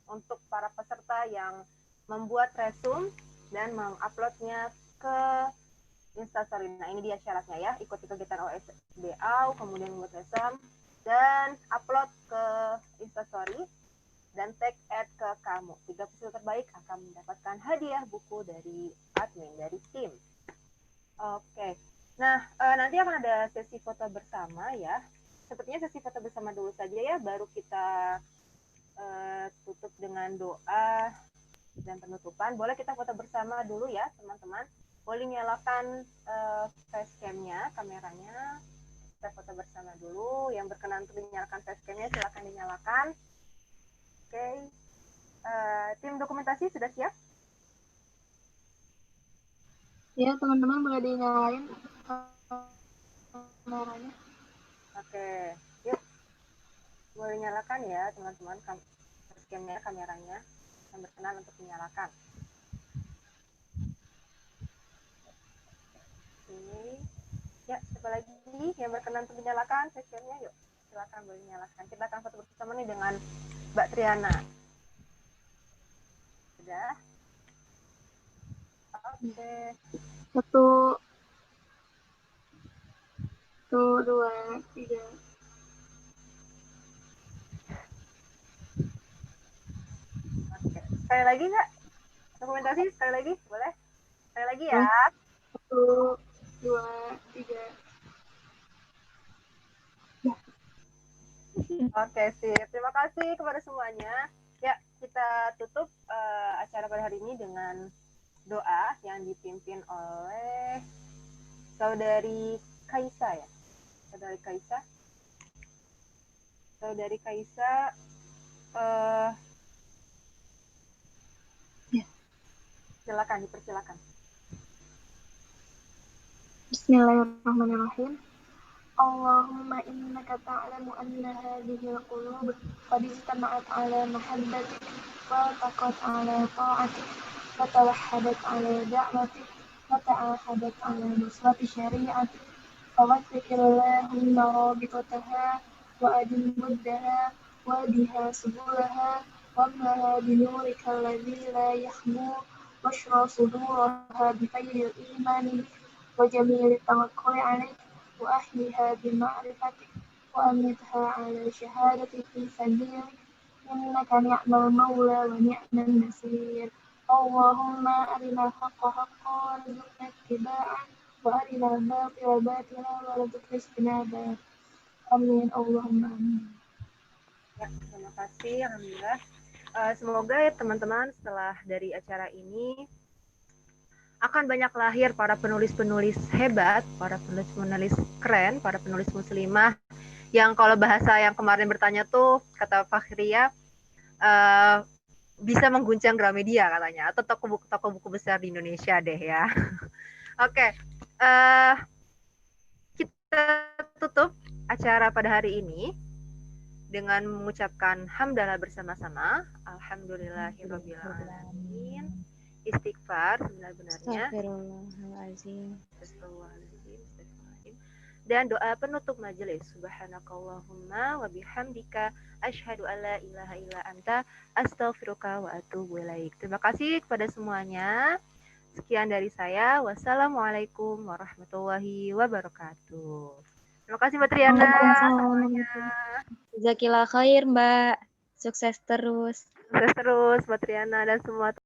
untuk para peserta yang membuat resume dan menguploadnya ke Instastory. Nah, ini dia syaratnya ya, ikuti kegiatan OSBAU, kemudian membuat resume dan upload ke Instastory dan tag ke kamu. 3 peserta terbaik akan mendapatkan hadiah buku dari admin, dari tim. Oke. Nah, nanti akan ada sesi foto bersama ya. Sepertinya sesi foto bersama dulu saja ya, baru kita tutup dengan doa dan penutupan. Boleh kita foto bersama dulu ya, teman-teman. Boleh nyalakan facecam-nya, kameranya. Kita foto bersama dulu. Yang berkenan untuk dinyalakan facecam-nya, silakan dinyalakan. Oke. Tim dokumentasi sudah siap? Ya, teman-teman boleh dinyalain kameranya. Oke. Yuk. Boleh nyalakan ya, teman-teman, facecam-nya, kameranya. Yang berkenan untuk dinyalakan. Oke. Ya, siapa lagi yang berkenan untuk dinyalakan facecam-nya? Yuk, silakan boleh dinyalakan. Kita akan foto bersama nih dengan Mbak Triana. Sudah? Oke. 1, 2, 3. Oke. Sekali lagi nggak? Dokumentasi sekali lagi, boleh? Sekali lagi ya. 1, 2, 3. Oke, sip. Terima kasih kepada semuanya. Ya, kita tutup acara pada hari ini dengan doa yang dipimpin oleh Saudari Kaisa ya. Saudari Kaisa. Saudari Kaisa, silakan, dipersilakan. Bismillahirrahmanirrahim. Allahumma innaka ta'lamu anna hadhihi al-qulub qad ijtama'at 'ala mahabbatik wa taqat 'ala ta'atik wa tawahhadat 'ala da'watik wa ta'ahadat 'ala nusrati syari'atik فوفق اللهم رابطتها وأدم ودها وادها سبلها واملها بنورك الذي لا يخبو واشرح صدورها بخير الإيمان بك وجميل التوكل عليك وأحيها بمعرفتك وأمتها على شهادة في سبيلك إنك نعم المولى ونعم النصير اللهم أرنا الحق حقا وارزقنا اتباعه وأرنا الباطل باطلا وارزقنا اجتنابه آمين اللهم آمين. Ya, terima kasih, alhamdulillah. Semoga ya teman-teman setelah dari acara ini akan banyak lahir para penulis-penulis hebat, para penulis-penulis keren, para penulis muslimah yang kalau bahasa yang kemarin bertanya tuh kata Pak Ria bisa mengguncang Gramedia katanya, atau toko buku besar di Indonesia deh ya. Oke, kita tutup acara pada hari ini dengan mengucapkan hamdalah bersama-sama. Alhamdulillahirabbil alamin. Istighfar sebenar-benarnya. Astagfirullahaladzim. Dan doa penutup majelis. Subhanakallahumma wa bihamdika asyhadu alla ilaha illa anta astaghfiruka wa atubu ilaik. Terima kasih kepada semuanya. Sekian dari saya. Wassalamualaikum warahmatullahi wabarakatuh. Terima kasih Mbak Triana. Jazakillah khair, Mbak. Sukses terus. Sukses terus Mbak Triana dan semua